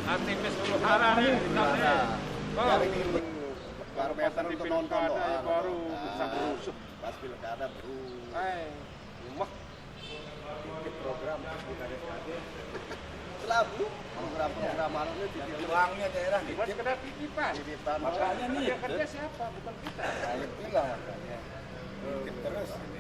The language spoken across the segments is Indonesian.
Aktivis huru hara nih, baru meter untuk nonton doang. Baru bisa berusuk. Pas pilkada baru. Rumah. Program pilkada. Selalu program malamnya Uangnya daerah nih. Buat sekedar titipan. Makanya nih. Yang kerja siapa? Bukan kita. Saya bilang makanya. Titip terus ini.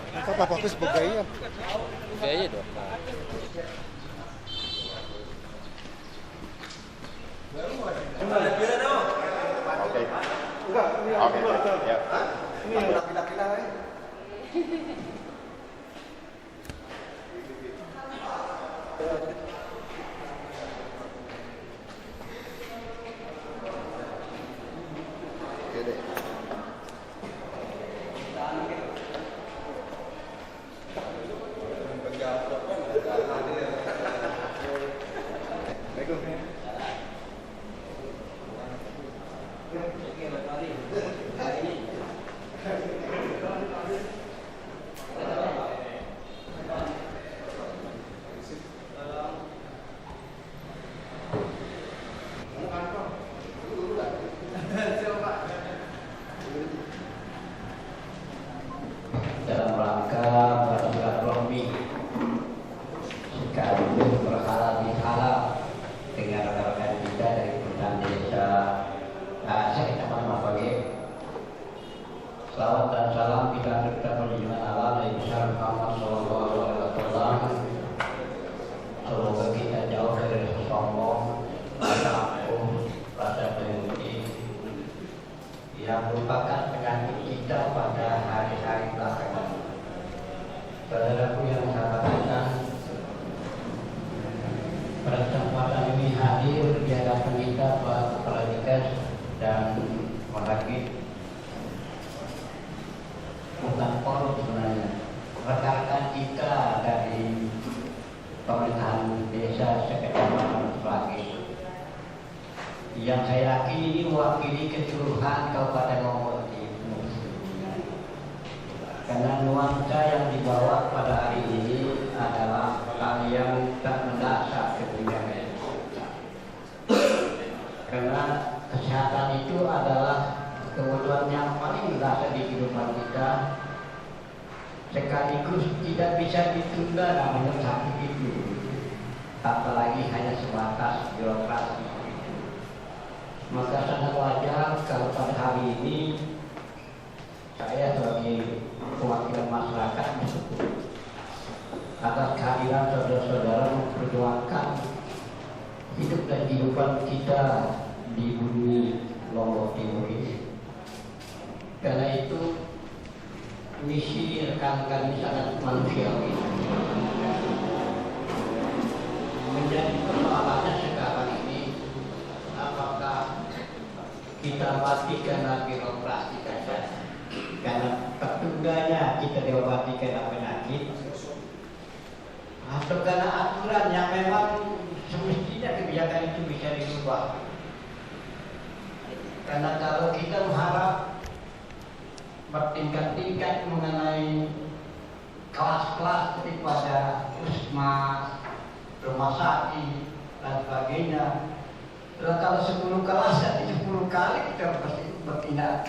Apa bagus budaya? Budaya dong. Oke. Ya. Ini yang pilih-pilih ya. Oke deh. Dalam rangka bersilaturahmi sekaligus berhalal-bihalal dengan rekan-rekan kita dari pemerintah desa Kecamatan Mas Bagi. Salawat dan salam kita aturkan junjungan Allah Nabi besar Muhammad Sallallahu Alaihi Wasallam. Semoga kita jauh dari rasa sombong, rasa angkuh, rasa dengki yang merupakan penyakit kita pada hari-hari belakangan. Saudaraku yang saya katakan, pada kesempatan ini hadir di hadapan kita Pak Kepala Dinas dan Wakil bukan forum sebenarnya, rekan-rekan kita dari pemerintahan desa Sekecamatan Selagi yang saya yakini ini mewakili keseluruhan Kabupaten Lombok Timur. Karena nuansa yang dibawa pada hari ini adalah hal yang tak mendasar kepribadian. Karena kesehatan itu adalah kebutuhan yang paling mendasar di kehidupan kita. Sekaligus tidak bisa ditunda namanya sakit itu. Apalagi hanya sebatas birokrasi. Maka sangat wajar kalau pada hari ini saya sebagai perwakilan masyarakat atas kehadiran saudara-saudara memperjuangkan hidup dan kehidupan kita di bumi Lombok Timur ini. Karena itu misi rekan kami sangat manusiawi. Menjadi persoalannya sekarang ini, apakah kita mati karena birokrasi saja, karena tertundanya kita diobati karena penyakit, atau karena aturan yang memang semestinya kebijakan itu bisa dirubah. Karena kalau kita mengharap bertingkat-tingkat mengenai kelas-kelas seperti pada puskesmas, rumah sakit dan sebagainya, kalau 10 kelas jadi 10 kali kita pasti bertindak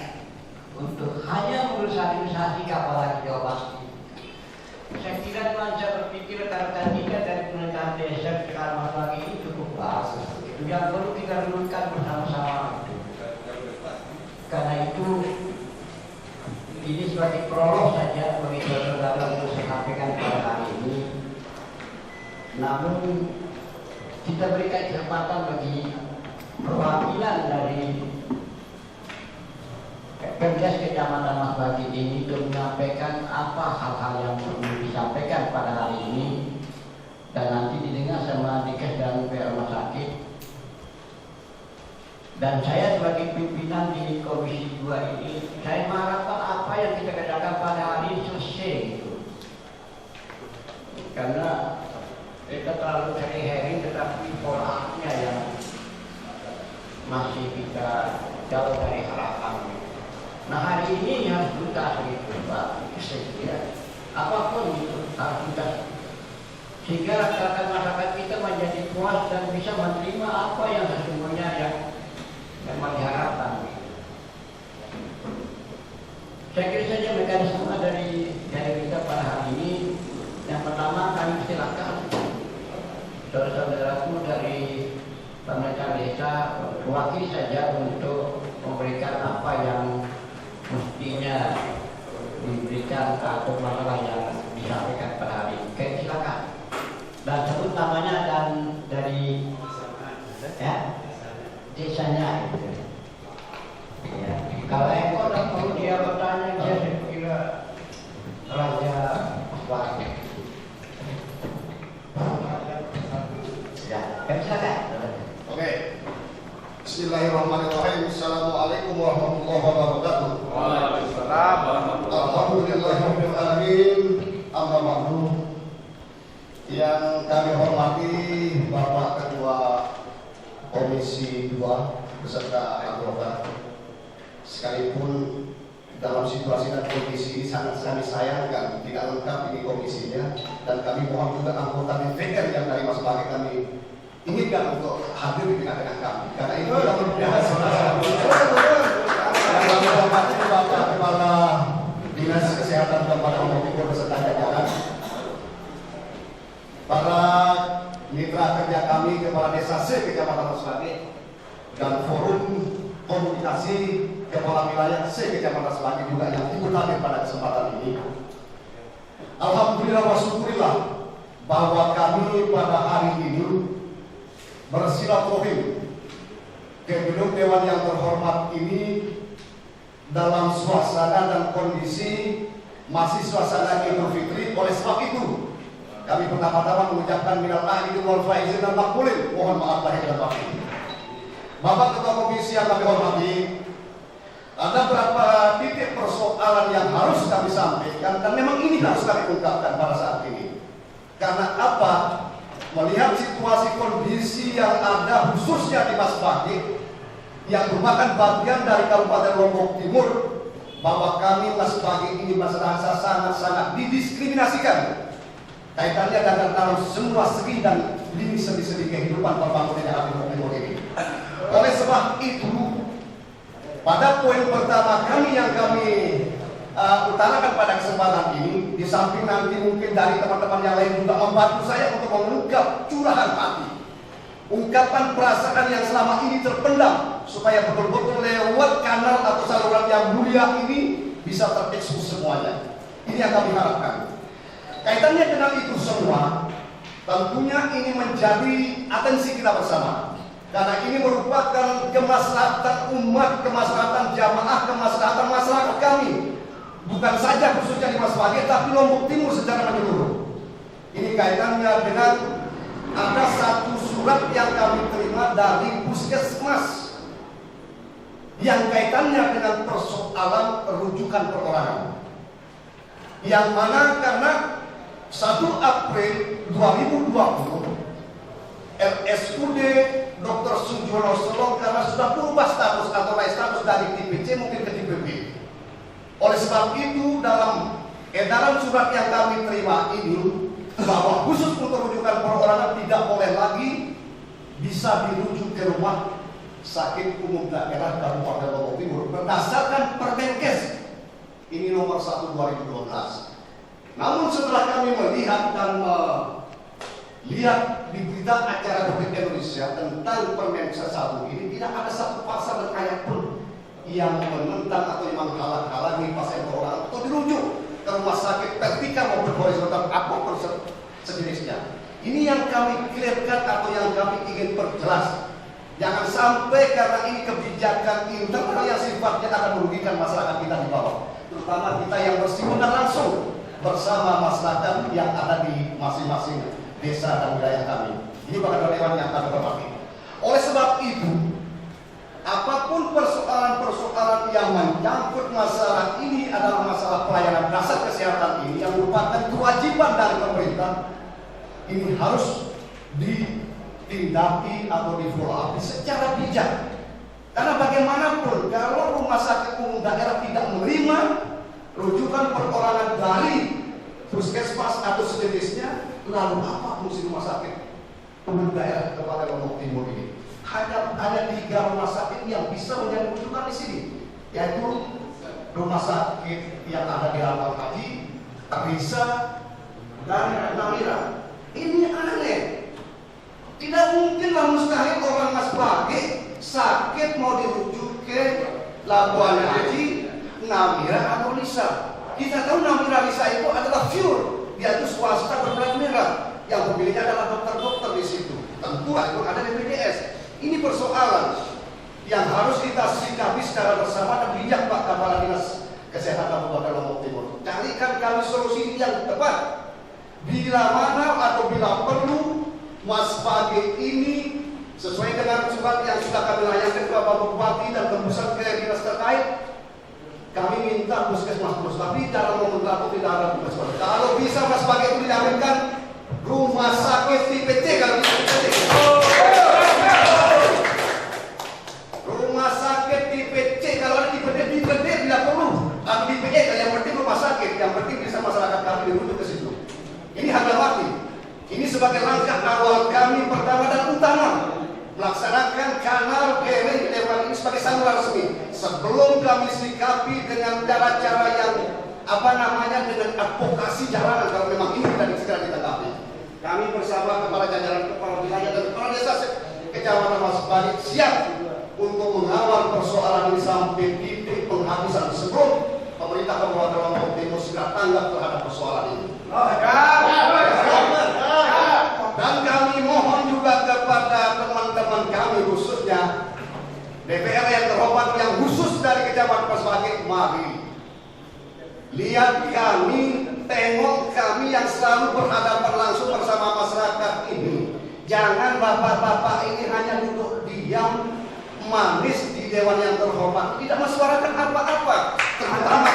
untuk hanya mengurus administrasi apalagi diobati. Saya kira nuansa berpikir rekan-rekan kita dari pemerintahan desa sekarang Mas Bagi ini cukup bagus. Itu yang perlu kita dudukkan bersama-sama. Karena itu ini sebagai prolog saja bagi saudara untuk saya sampaikan pada hari ini. Namun kita berikan kesempatan bagi perwakilan dari Pemdas Kecamatan Mas Bagi ini untuk menyampaikan apa hal-hal yang perlu disampaikan pada hari ini dan nanti didengar sama Dikes dan pihak rumah sakit. Dan saya sebagai pimpinan di Komisi 2 ini, saya mengharapkan apa yang kita katakan pada hari ini selesai gitu. Karena kita terlalu sering tetapi polanya yang masih kita jauh dari harapan. Nah hari ini harus tuntas gitu Pak, itu saya kira apapun itu harus tuntas sehingga rata-rata masyarakat kita menjadi puas dan bisa menerima apa yang sesungguhnya yang diharapkan. Saya kira saja mekanisme dari kita pada hari ini. Yang pertama kami silakan saudara-saudaraku dari pemerintah desa mewakili saja untuk memberikan apa yang mestinya diberikan atau masalah yang disampaikan pada hari ini. Oke, silakan. Dan sebut namanya dan dari ya desanya itu. Ya. Kalau ekor perlu dia bertanya dia kira Raja Wahid. Ya, silakan. Oke. Bismillahirrahmanirrahim. Assalamualaikum warahmatullahi wabarakatuh. Waalaikumsalam. Alhamdulillahirabbil alamin. Amma ba'du. Yang kami hormati Bapak Ketua Komisi 2 beserta anggota, sekalipun dalam situasi dan kondisi ini sangat kami sayangkan tidak lengkap ini komisinya, dan kami mohon juga anggota DPR yang dari Mas Bagi kami inginkan untuk hadir di tengah-tengah kami, karena itu sudah berbahasa. Yang kami hormati Bapak Kepala Dinas Kesehatan Kabupaten Lombok Timur beserta jajaran, para mitra kerja kami Kepala Desa se-Kecamatan Selagi, dan forum komunikasi Kepala Wilayah se-Kecamatan Selagi juga yang ikut hadir pada kesempatan ini. Alhamdulillah wa syukurillah bahwa kami pada hari ini bersilaturahim ke gedung Dewan yang terhormat ini dalam suasana dan kondisi masih suasana Idul Fitri. Oleh sebab itu kami pertama-tama mengucapkan minal aidin wal faizin dan makbulin, mohon maaf lahir dan batin. Bapak Ketua Komisi yang kami hormati, ada beberapa titik persoalan yang harus kami sampaikan, dan memang ini harus kami ungkapkan pada saat ini. Karena apa? Melihat situasi kondisi yang ada khususnya di Mas Bagi yang merupakan bagian dari Kabupaten Lombok Timur, bahwa kami Mas Bagi ini merasa sangat-sangat didiskriminasikan kaitannya dengan semua segi dan lini segi-segi kehidupan pembangunan yang ada di Lombok Timur ini. Oleh sebab itu, pada poin pertama kami yang kami utarakan pada kesempatan ini, di samping nanti mungkin dari teman-teman yang lain juga membantu saya untuk mengungkap curahan hati, ungkapan perasaan yang selama ini terpendam, supaya betul-betul lewat kanal atau saluran yang mulia ini bisa terekspos semuanya. Ini yang kami harapkan. Kaitannya dengan itu semua, tentunya ini menjadi atensi kita bersama. Karena ini merupakan kemaslahatan umat, kemaslahatan jamaah, kemaslahatan masyarakat kami. Bukan saja khususnya di Mas Bagi, tapi Lombok Timur secara menyeluruh. Ini kaitannya dengan ada satu surat yang kami terima dari Puskesmas yang kaitannya dengan persoalan rujukan perorangan. Yang mana karena 1 April 2020 RSUD Dr. Sujono Solong karena sudah berubah status atau naik status dari TPC mungkin ke TPP. Oleh sebab itu dalam edaran surat yang kami terima ini, bahwa khusus untuk rujukan perorangan tidak boleh lagi bisa dirujuk ke rumah sakit umum daerah Kabupaten Lombok Timur berdasarkan Permenkes ini nomor 1 2012. Namun setelah kami melihat dan lihat di berita acara Republik Indonesia tentang Permenkes 1 ini, tidak ada satu pasal dan ayat pun yang menentang atau yang menghalang-halangi pasien perorangan atau dirujuk ke rumah sakit vertikal maupun horizontal apapun sejenisnya. Ini yang kami clearkan atau yang kami ingin perjelas. Jangan sampai karena ini kebijakan internal yang sifatnya akan merugikan masyarakat kita di bawah, terutama kita yang bersinggungan langsung bersama masyarakat yang ada di masing-masing desa dan wilayah kami. Ini bakal dewan yang kami hormati. Oleh sebab itu, apapun persoalan-persoalan yang menyangkut masalah ini adalah masalah pelayanan dasar kesehatan ini yang merupakan kewajiban dari pemerintah, ini harus ditindaki atau di follow up secara bijak. Karena bagaimanapun kalau rumah sakit umum daerah tidak menerima rujukan perorangan dari puskesmas atau sejenisnya, lalu apa fungsi rumah sakit umum daerah Kabupaten Lombok Timur ini? Hanya 3 rumah sakit yang bisa menjadi rujukan di sini, yaitu rumah sakit yang ada di Amal Haji, Risa, dan Namira. Ini aneh. Tidak mungkinlah mustahil orang Mas Bagi sakit mau dirujuk ke Labuan Haji, Namira atau Risa. Kita tahu Namira Risa itu adalah pure, dia itu swasta berplat merah, yang pemiliknya adalah dokter-dokter di situ. Tentu itu ada BPJS. Ini persoalan yang harus kita sikapi secara bersama dan bijak, Pak Kepala Dinas Kesehatan Kabupaten Lombok Timur. Carikan kami solusi yang tepat. Bila mana atau bila perlu, Mas Bagi ini sesuai dengan surat yang sudah kami layangkan ke Bapak Bupati dan tembusan ke dinas terkait, kami minta puskesmas terus, tapi dalam momen tertentu tidak ada puskesmas. Kalau bisa Mas Bagi itu dijaminkan rumah sakit tipe C, kalau bisa tipe C. Rumah sakit tipe C, kalau ada tipe D tidak perlu. Tapi tipe E, yang penting rumah sakit, yang penting bisa masyarakat kami dirujuk ke situ. Ini harga mati. Ini sebagai langkah awal kami pertama dan utama melaksanakan kanal kering Dewan ini sebagai saluran resmi. Sebelum kami sikapi dengan cara-cara yang dengan advokasi jalanan, kalau memang ini tidak segera ditanggapi. Kami bersama kepala jajaran kepala wilayah dan kepala desa Kecamatan Mas Bagi siap untuk mengawal persoalan ini sampai titik penghabisan sebelum pemerintah Kabupaten Lombok Timur segera tanggap terhadap persoalan ini. Dan kami mohon juga kepada teman-teman kami khususnya DPR yang terhormat yang khusus dari Kecamatan Mas Bagi, mari lihat kami, tengok kami yang selalu berhadapan langsung bersama masyarakat ini. Jangan bapak-bapak ini hanya duduk diam manis di dewan yang terhormat, tidak menyuarakan apa-apa, terutama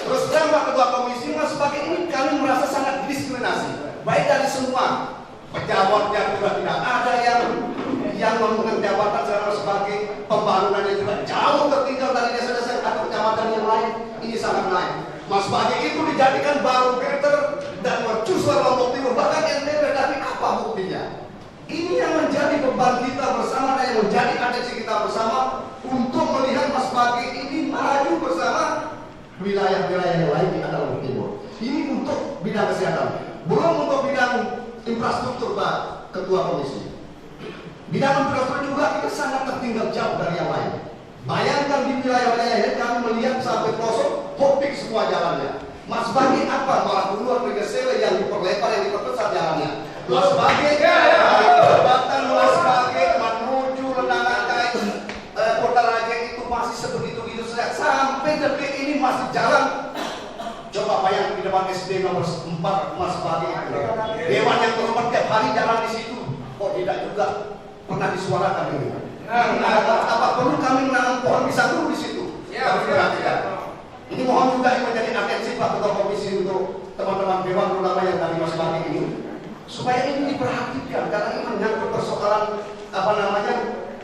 terus terang Pak Ketua Komisi, Mas Bagi ini kami merasa sangat diskriminasi, baik dari semua pejabatnya juga tidak ada yang memegang jabatan secara sebagai pembangunannya juga jauh tertinggal dari desa-desa atau kecamatan yang lain. Ini sangat naik. Mas Bagi itu dijadikan barometer dan mercusuar Lombok Timur, bahkan NTB, tapi apa buktinya? Ini yang menjadi beban kita bersama dan yang menjadi atensi kita bersama untuk melihat Mas Bagi ini maju bersama wilayah-wilayah yang lain di Lombok Timur. Ini untuk bidang kesehatan, belum untuk bidang infrastruktur, Pak Ketua Komisi. Bidang infrastruktur juga kita sangat tertinggal jauh dari yang lain. Bayangkan di wilayah-wilayah ini kami melihat sampai pelosok, topik semua jalannya. Mas Bagi apa? Malah keluar ke Gesele yang diperlebar, yang diperbesar jalannya. Mas Bagi, jembatan Mas Bagi menuju Lendangan Kai, Kota Raja itu masih sebegitu-gitu saja. Sampai detik ini masih jalan. Coba bayang di depan SD nomor 4 Mas Bagi itu. Dewan yang terhormat tiap hari jalan di situ. Kok tidak juga pernah disuarakan ini? Apa perlu kami menanam pohon bisa dulu di situ? Kami perhatikan. Ini mohon juga yang menjadi atensi Pak Ketua Komisi untuk teman-teman dewan terutama yang dari Mas Bagi ini, supaya ini diperhatikan karena ini menyangkut persoalan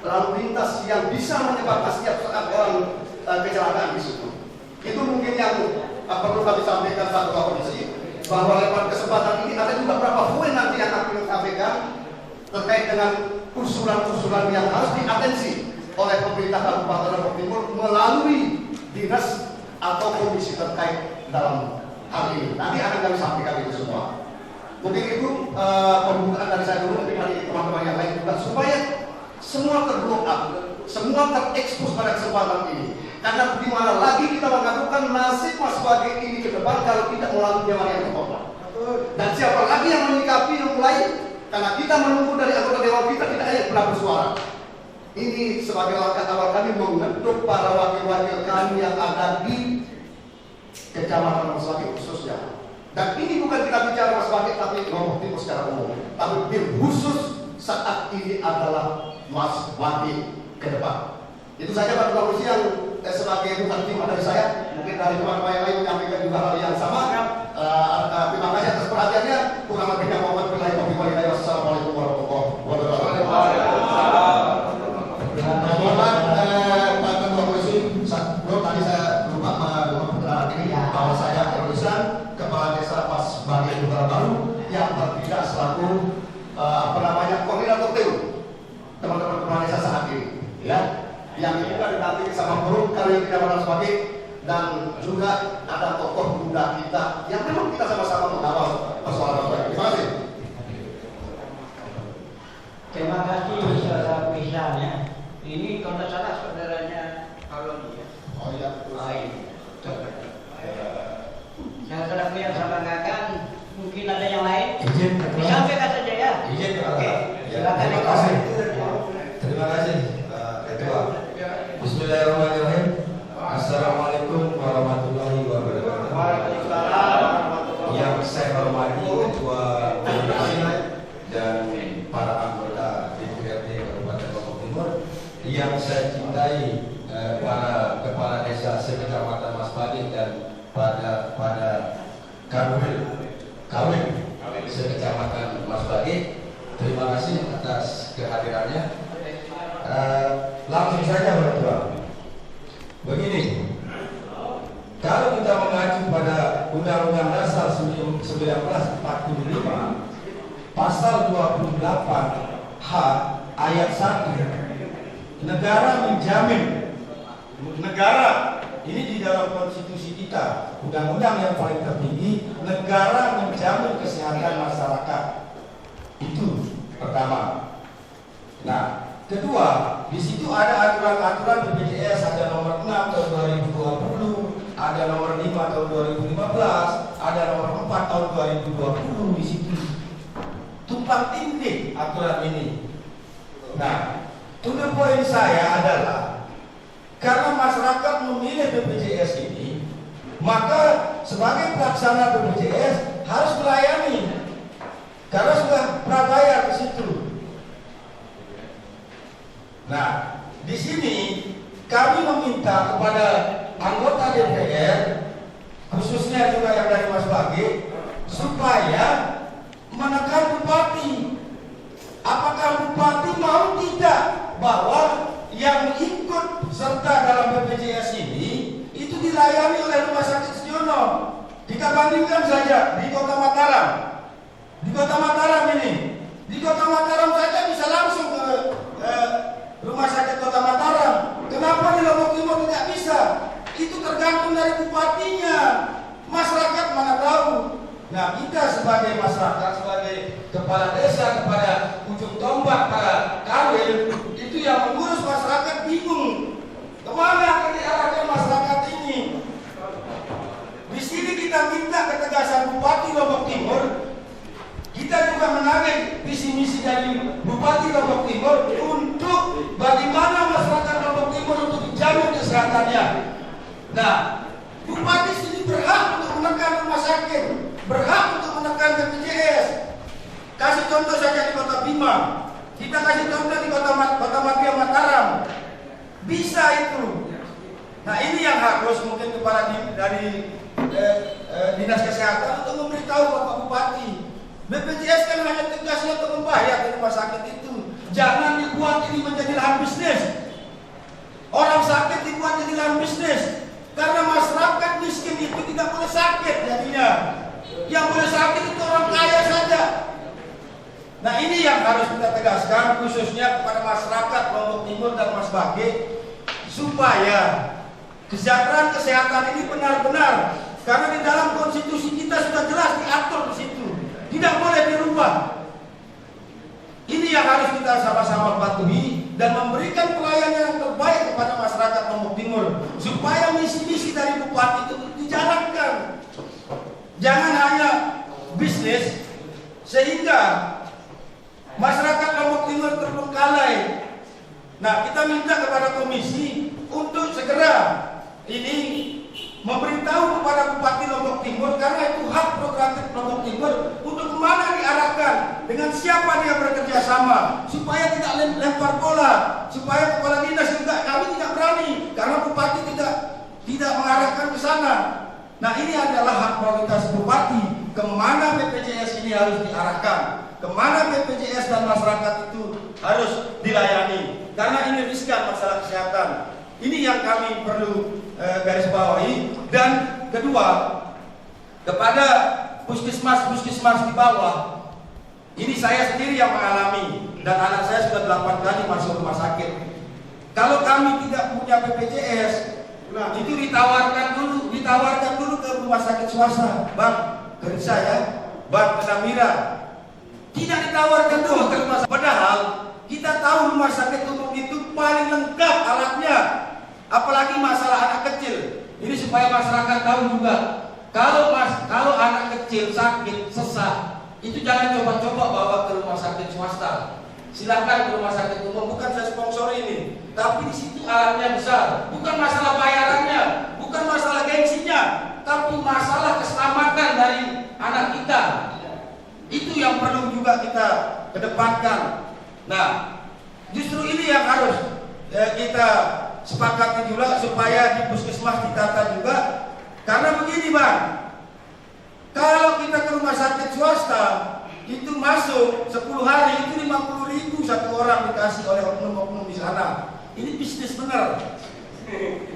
lalu lintas yang bisa menyebabkan setiap saat orang kecelakaan di situ. Itu mungkin yang perlu kami sampaikan Pak Ketua Komisi, bahwa lewat kesempatan ini ada juga beberapa poin nanti yang akan kami sampaikan terkait dengan usulan-usulan yang harus diatensi oleh pemerintah Kabupaten Lombok Timur melalui dinas atau komisi terkait dalam hal ini. Nanti akan kami sampaikan itu semua. Mungkin itu pembukaan dari saya dulu, mungkin dari teman-teman yang lain juga, supaya semua terblow up, semua terekspos pada kesempatan ini. Karena dimana lagi kita mengadukan nasib Mas Bagi ini ke depan kalau tidak melalui dewan yang terhormat. Dan siapa lagi yang menyikapi yang mulai? Karena kita menunggu dari anggota dewan kita tidak hanya pernah bersuara. Ini sebagai langkah awal kami mengetuk para wakil-wakil kami yang ada di Kecamatan Mas Bagi khususnya. Dan ini bukan kita bicara Mas Bagi tapi Lombok Timur secara umum. Tapi khusus saat ini adalah Mas Bagi ke depan. Itu saja Pak Ketua Komisi yang sebagai bukan tim dari saya, mungkin dari teman-teman yang lain menyampaikan juga hal yang sama. Terima kasih atas perhatiannya. Kurang lebihnya mohon billahi taufiq wal hidayah. Wassalamualaikum warahmatullahi wabarakatuh. Mohon Pak Ketua Komisi, bro, tadi saya lupa perkenalan ini bahwa saya Erusan, Kepala Desa Masbage Utara Baru yang bertindak selaku koordinator TU teman-teman kepala desa saat ini, ya, yang juga didampingi sama guru kali ini tidak sebagai, dan juga ada tokoh muda kita yang memang kita sama-sama mengawal persoalan. Terima kasih. Terima kasih saudara Pisahnya. Ini kalau tidak salah saudaranya Aloni ya. Oh iya. Yang sudah punya sama Gagan, mungkin ada yang lain. Izin, Ketua. Disampaikan saja ya. Izin, Oke. Silakan. Terima kasih. Terima kasih, Ketua. Bismillahirrahmanirrahim. Assalamualaikum warahmatullahi wabarakatuh. Yang saya hormati Ketua Komisi dan para anggota DPRD Kabupaten Lombok Timur, yang saya cintai para kepala desa sekecamatan Masbage dan pada Kawin sekecamatan Masbage. Terima kasih atas kehadirannya. Langsung saja Ketua. Begini, kalau kita mengacu pada Undang-Undang Dasar 1945 Pasal 28H ayat 1, negara menjamin, negara ini di dalam konstitusi kita, undang-undang yang paling tertinggi, negara menjamin kesehatan masyarakat. Itu pertama. Nah, kedua, di situ ada aturan-aturan BPJS, ada nomor 6 tahun 2020, ada nomor 5 tahun 2015, ada nomor 4 tahun 2020 di situ. Tumpang tindih aturan ini. Nah, to the point saya adalah karena masyarakat memilih BPJS ini, maka sebagai pelaksana BPJS harus melayani. Karena sudah prabayar di situ. Nah, di sini kami meminta kepada anggota DPR, khususnya juga yang dari Masbage, supaya menekan bupati. Apakah bupati mau tidak bahwa yang ikut serta dalam BPJS ini itu dilayani oleh Rumah Sakit Sudiono? Kita bandingkan saja di Kota Mataram. Di Kota Mataram ini, di Kota Mataram saja bisa langsung ke Rumah Sakit Kota Mataram. Kenapa di Lombok Timur tidak bisa? Itu tergantung dari bupatinya. Masyarakat mana tahu. Nah, kita sebagai masyarakat, sebagai kepala desa, kepada ujung tombak para kawin, itu yang mengurus masyarakat bingung. Kemana akan diarahkan masyarakat ini? Di sini kita minta ketegasan Bupati Lombok Timur. Kita juga menagih visi misi dari Bupati Lombok Timur untuk bagaimana masyarakat Lombok Timur untuk dijamin kesehatannya. Nah, Bupati sini berhak untuk menekan rumah sakit, berhak untuk menekan BPJS. Kasih contoh saja di Kota Bima, kita kasih contoh di Kota Madia Mataram, bisa itu. Nah, ini yang harus mungkin kepala dari Dinas Kesehatan untuk memberitahu Bapak Bupati. BPJS kan hanya tugasnya untuk membayar di rumah sakit itu. Jangan dibuat ini menjadi lahan bisnis. Orang sakit dibuat jadi lahan bisnis. Karena masyarakat miskin itu tidak boleh sakit jadinya. Yang boleh sakit itu orang kaya saja. Nah, ini yang harus kita tegaskan khususnya kepada masyarakat Lombok Timur dan Masbage, supaya kesejahteraan kesehatan ini benar-benar, karena di dalam konstitusi kita sudah jelas diatur di situ. Tidak boleh dirubah. Ini yang harus kita sama-sama patuhi dan memberikan pelayanan yang terbaik kepada masyarakat Lombok Timur, supaya misi-misi dari bupati itu dijalankan. Jangan hanya bisnis sehingga masyarakat Lombok Timur terbengkalai. Nah, kita minta kepada komisi untuk segera ini memberitahu kepada Bupati Lombok Timur, karena itu hak prerogatif Lombok Timur untuk kemana diarahkan, dengan siapa dia bekerja sama, supaya tidak lempar bola, supaya kepala dinas juga kami tidak berani karena Bupati tidak mengarahkan ke sana. Nah, ini ada adalah hak prioritas bupati kemana BPJS ini harus diarahkan, kemana BPJS dan masyarakat itu harus dilayani. Karena ini riskan masalah kesehatan. Ini yang kami perlu garis bawahi. Dan kedua, kepada puskesmas-puskesmas di bawah, ini saya sendiri yang mengalami, dan anak saya sudah 8 kali masuk rumah sakit. Kalau kami tidak punya BPJS, itu ditawarkan dulu ke rumah sakit swasta, Bang, Gerisa ya, Bang Penamira. Tidak ditawarkan dulu ke rumah sakit. Padahal kita tahu rumah sakit umum itu paling lengkap alatnya, apalagi masalah anak kecil. Ini supaya masyarakat tahu juga. Kalau anak kecil sakit, sesak, itu jangan coba-coba bawa ke rumah sakit swasta. Silakan ke rumah sakit umum, bukan saya sponsor ini, tapi di situ alatnya besar. Bukan masalah bayarannya, bukan masalah gengsinya, tapi masalah keselamatan dari anak kita. Itu yang perlu juga kita kedepankan. Nah, justru ini yang harus kita sepakati juga supaya di puskesmas ditata juga. Karena begini, Bang, kalau kita ke rumah sakit swasta itu masuk 10 hari itu 50.000 satu orang dikasih oleh oknum-oknum di sana. Ini bisnis benar.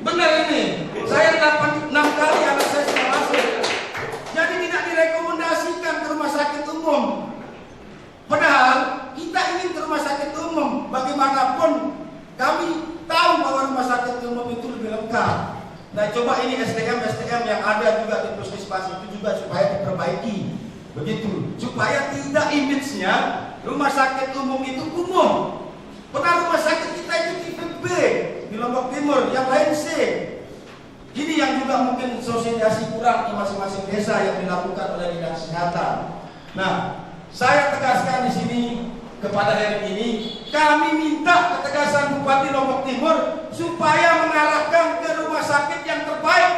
Benar ini. Saya 6 kali anak saya sudah masuk. Jadi tidak direkomendasikan ke rumah sakit umum. Padahal kita ingin ke rumah sakit umum. Bagaimanapun kami tahu bahwa rumah sakit umum itu lebih lengkap. Nah, coba ini SDM yang ada juga di puskesmas itu juga supaya diperbaiki, begitu, supaya tidak image-nya rumah sakit umum itu umum. Pernah rumah sakit kita itu tipe B di Lombok Timur, yang lain C. Ini yang juga mungkin sosialisasi kurang di masing-masing desa yang dilakukan oleh dinas kesehatan. Nah, saya tegaskan di sini kepada hari ini, kami minta ketegasan Bupati Lombok Timur supaya mengarahkan ke rumah sakit yang terbaik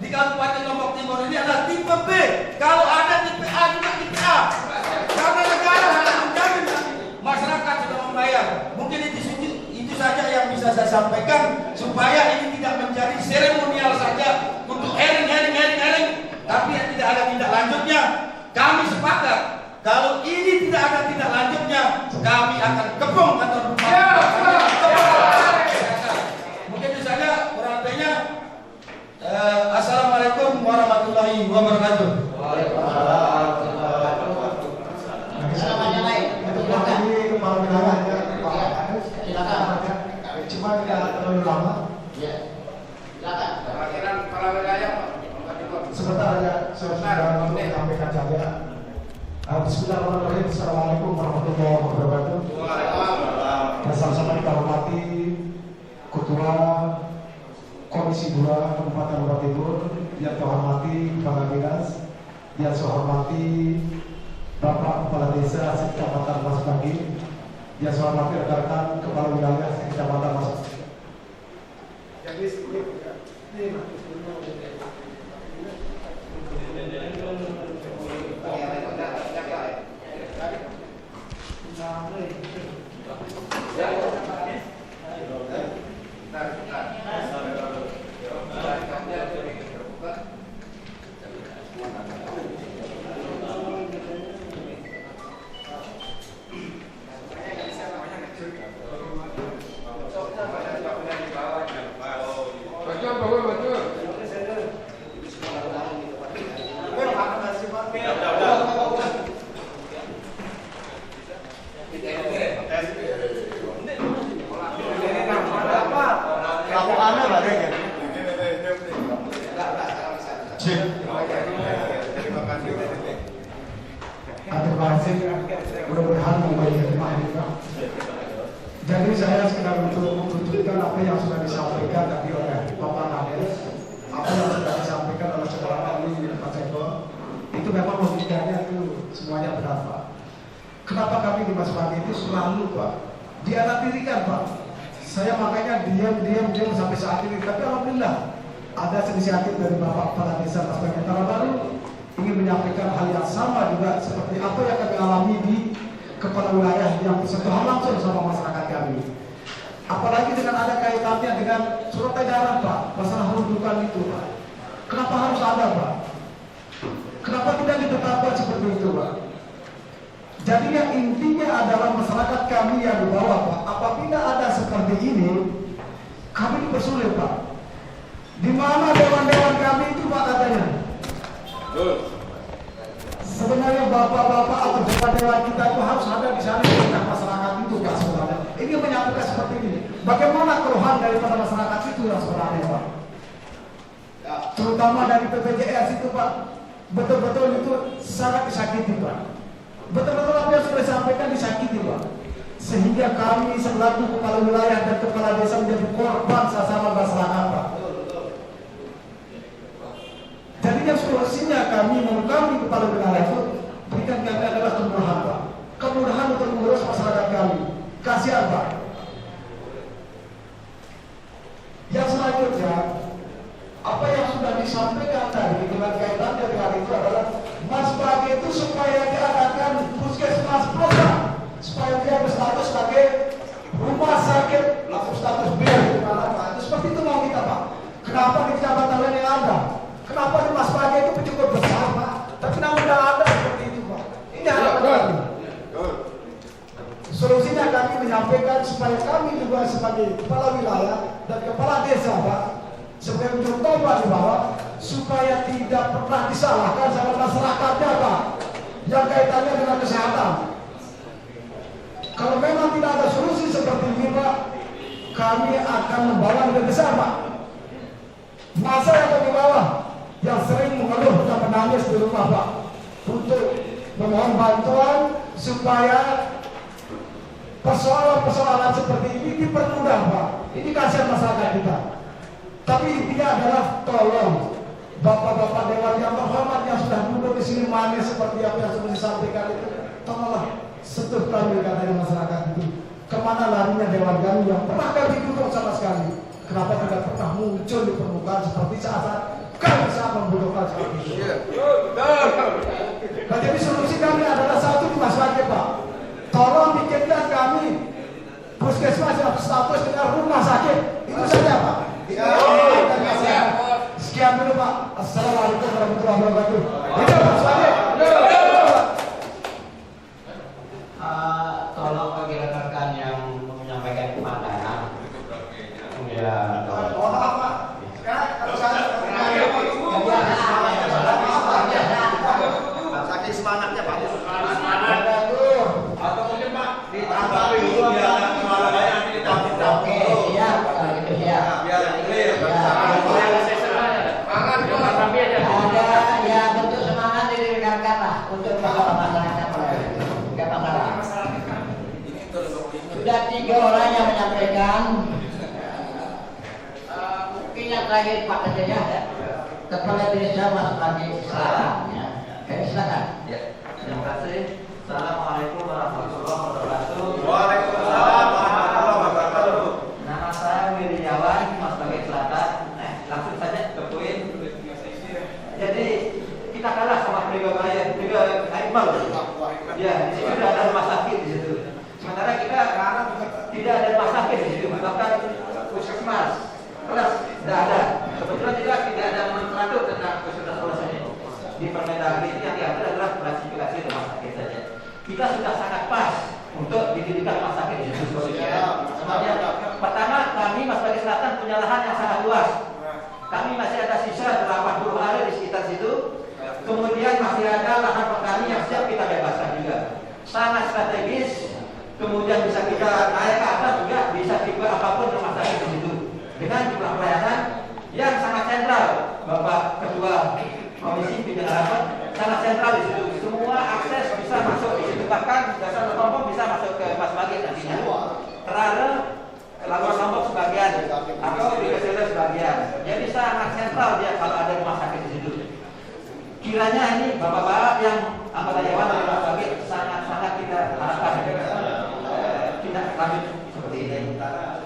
di Kabupaten Lombok Timur ini adalah tipe B. Kalau ada tipe A juga tipe A. Karena negara harus menjamin masyarakat sudah membayar. Mungkin itu saja yang bisa saya sampaikan supaya ini tidak menjadi seremonial saja untuk hering, tapi tidak ada tindak lanjutnya. Kami sepakat. Kalau ini tidak ada tindak lanjutnya, kami akan kepung kantor bupati. Mungkin itu saja kurang lebihnya. Assalamualaikum warahmatullahi wabarakatuh. Kepala wilayahnya silakan. Cuma tidak terlalu lama. Silakan. Perwakilan kepala wilayah, Sebentar aja saya sudah untuk menyampaikan saja. Bismillahirrahmanirrahim. Assalamualaikum warahmatullahi wabarakatuh. Dan sama-sama kita hormati Ketua Komisi 2 Kabupaten Lombok Timur, yang saya hormati Kepala Dinas, yang saya hormati Bapak Kepala Desa Kecamatan Mas Bagi, yang saya hormati rekan-rekan Kepala Wilayah Kecamatan Mas Bagi. Jadi mudah-mudahan membaiki juga. Jadi saya sekedar untuk menunjukkan apa yang sudah disampaikan tadi oleh Bapak Kades, apa yang sudah disampaikan oleh saudara kami Pak Ceko, itu memang logikanya itu semuanya benar, Pak. Kenapa kami di Mas Bagi itu selalu, Pak, dianaktirikan, Pak. Saya makanya diam sampai saat ini, tapi alhamdulillah ada inisiatif dari Bapak Kepala Desa Mas Bagi Antara Baru ingin menyampaikan hal yang sama juga seperti apa yang kami alami di kepala wilayah yang bersentuhan langsung sama masyarakat kami. Apalagi dengan ada kaitannya dengan surat edaran, Pak, masalah rujukan itu, Pak. Kenapa harus ada, Pak? Kenapa tidak ditetapkan seperti itu, Pak? Jadi yang intinya adalah masyarakat kami yang di bawah, Pak. Apabila ada seperti ini, kami dipersulit, Pak. Di mana dewan-dewan kami itu, Pak, katanya? Sebenarnya bapak-bapak atau dewan-dewan kita itu harus ada di sana di tengah masyarakat itu, Pak, sebenarnya. Ini menyampaikan seperti ini. Bagaimana keluhan daripada masyarakat itu yang sebenarnya, Pak? Terutama dari BPJS itu, Pak. Betul-betul itu sangat disakiti, Pak. Betul-betul apa yang sudah disampaikan disakiti, Pak. Sehingga kami selaku kepala wilayah dan kepala desa menjadi korban sasaran masyarakat, Pak. Jadinya solusinya kami kepala wilayah itu berikan kami adalah kemudahan, Pak. Kemudahan untuk mengurus masyarakat kami. Kasihan, Pak. Yang selanjutnya, apa yang sudah disampaikan tadi dengan kaitannya dengan itu adalah Mas Bagi itu supaya diadakan puskesmas program, supaya dia berstatus sebagai rumah sakit langsung status B di mana, Pak. Itu seperti itu mau kita, Pak. Kenapa di kecamatan lain yang ada? Kenapa di Mas Bagi itu cukup besar, Pak? Tapi namun tidak ada seperti itu, Pak. Ini harapan kami. Solusinya kami menyampaikan supaya kami juga sebagai kepala wilayah dan kepala desa, Pak, sebagai mencoba di bawah supaya tidak pernah disalahkan sama masyarakatnya, Pak, yang kaitannya dengan kesehatan. Kalau memang tidak ada solusi seperti ini, Pak, kami akan membawa lebih besar, Pak. Masa yang di bawah yang sering mengeluh dan menangis di rumah, Pak, untuk memohon bantuan supaya persoalan-persoalan seperti ini dipermudah, Pak. Ini kasihan masyarakat kita. Tapi intinya adalah tolong bapak-bapak dewan yang terhormat yang sudah duduk di sini manis seperti apa yang sudah disampaikan itu, tolonglah sentuh kami katanya masyarakat itu. Kemana larinya dewan kami yang pernah kami duduk sama sekali? Kenapa tidak pernah muncul di permukaan seperti saat kami sangat membutuhkan seperti itu? Nah, jadi solusi kami adalah satu di Mas Bagi, Pak. Tolong bikinkan kami puskesmas yang status dengan rumah sakit. Itu saja, Pak. Sekian dulu, Pak. Assalamualaikum warahmatullahi wabarakatuh. Itu Mas Bagi. Tolong bagi rekan-rekan yang menyampaikan pandangan. Ya, Mohon maaf, Pak. Sekarang kalau saya saking semangatnya, Pak. Atau mungkin Pak ditambahin dulu biar suaranya nanti ditambah. oke, siap, kalau gitu siap. Biar clear. Semangat buat kami aja. Ada ya bentuk semangat dari rekan-rekan lah untuk masalah masyarakat. Enggak masalah. Sudah 3 orang yang menyampaikan. Mungkin yang terakhir Pak saja ya. Kepala Desa Mas Bagi Selatan ya. Oke, silakan. Ya, terima kasih. Assalamualaikum warahmatullahi wabarakatuh. Waalaikumsalam warahmatullahi wabarakatuh. Nama saya Wiryawan, Mas Bagi Selatan. Langsung saja ke poin. Jadi kita kalah sama Priwabaya, Iqbal. Ya, di situ sudah ada rumah sakit di situ. Sementara kita tidak ada rumah sakit di situ, bahkan puskesmas kelas tidak ada. Kebetulan juga tidak ada mengatur tentang puskesmas ini. Di Permendagri ini yang diatur adalah klasifikasi rumah sakit saja. Kita sudah sangat pas untuk didirikan rumah sakit di situ. Pertama, kami Mas Bagi Selatan punya lahan yang sangat luas. Kami masih ada sisa 80 area di sekitar situ. Kemudian masih ada lahan petani yang siap kita bebaskan juga. Sangat strategis. Kemudian bisa kita naik ke atas juga, bisa juga apapun rumah sakit di situ. Dengan jumlah pelayanan yang sangat sentral. Bapak Ketua Komisi Pimpinan Rapat sangat sentral di situ. Semua akses bisa masuk di situ. Bahkan dasar Lombok bisa masuk ke Mas Bagi nantinya. Terare Labuan Lombok sebagian atau di Kesela sebagian. Jadi sangat sentral dia kalau ada rumah sakit di situ. Kiranya ini bapak-bapak yang anggota dewan dari Mas Bagi sangat-sangat kita harapkan tidak lanjut seperti ini.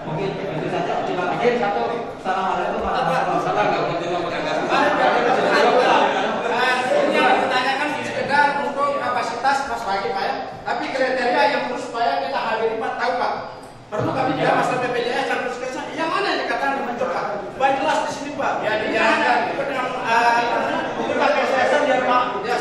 Mungkin itu saja. Terima kasih. Satu. Assalamualaikum warahmatullahi wabarakatuh. Ini yang ditanyakan sekedar untuk kapasitas Mas Bagi, Pak ya. Tapi kriteria yang perlu supaya kita hadiri Pak tahu, Pak. Perlu kami bicara masalah BPJS dan puskesmas. Yang mana yang dikatakan dibentuk, Pak? Pak jelas di sini, Pak. Ya, dijelaskan. Ini pakai session biar Pak. Ya,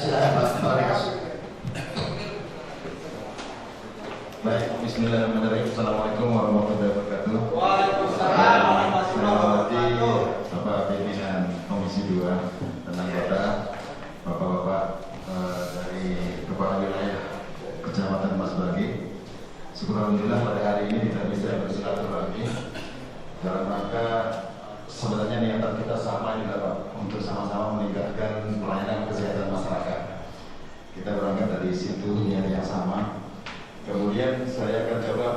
silakan Pak Rekas. Baik, bismillahirrahmanirrahim. Assalamualaikum warahmatullahi wabarakatuh. Waalaikumsalam warahmatullahi wabarakatuh. Bapak pimpinan Komisi 2 dan anggota, bapak-bapak dari kepala wilayah Kecamatan Mas Bagi. Syukur alhamdulillah pada hari ini kita bisa bersilaturahmi dalam rangka sebenarnya niatan kita sama juga Pak, untuk sama-sama meningkatkan pelayanan kesehatan masyarakat. Kita berangkat dari situ niat yang sama. Kemudian saya akan coba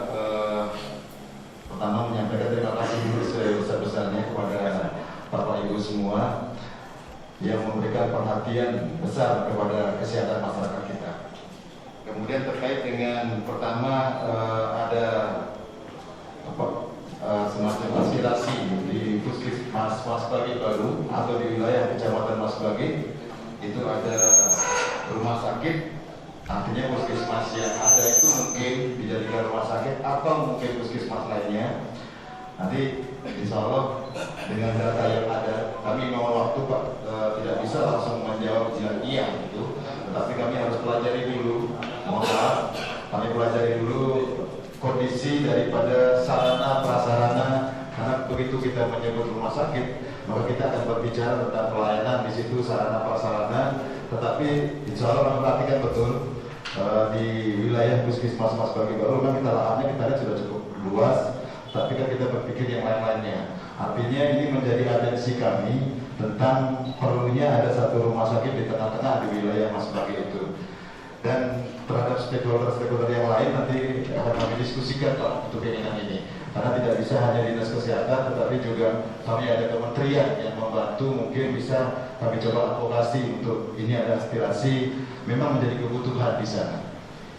pertama menyampaikan terima kasih dulu sebesar-besarnya kepada Bapak Ibu semua yang memberikan perhatian besar kepada kesehatan masyarakat kita. Kemudian terkait dengan pertama ada semacam aspirasi di Puskesmas Mas Bagi baru atau di wilayah Kecamatan Mas Bagi itu ada rumah sakit. Artinya puskesmas yang ada itu mungkin dijadikan rumah sakit atau mungkin puskesmas lainnya. Nanti insya Allah dengan data yang ada, kami mohon waktu Pak, tidak bisa langsung menjawab iya gitu. Tetapi kami harus pelajari dulu, mohon maaf, kami pelajari dulu kondisi daripada sarana prasarana. Karena begitu kita menyebut rumah sakit, maka kita akan berbicara tentang pelayanan di situ sarana prasarana. Tetapi insya Allah kami perhatikan betul di wilayah Puskesmas Mas Bagi baru memang kita lahannya kita lihat sudah cukup luas, tapi kan kita berpikir yang lain-lainnya. Artinya ini menjadi atensi kami tentang perlunya ada satu rumah sakit di tengah-tengah di wilayah Mas Bagi itu. Dan terhadap stakeholder yang lain nanti akan kami diskusikan Pak untuk keinginan ini. Karena tidak bisa hanya dinas kesehatan, tetapi juga kami ada kementerian yang membantu, mungkin bisa kami coba advokasi untuk ini ada aspirasi, memang menjadi kebutuhan di sana.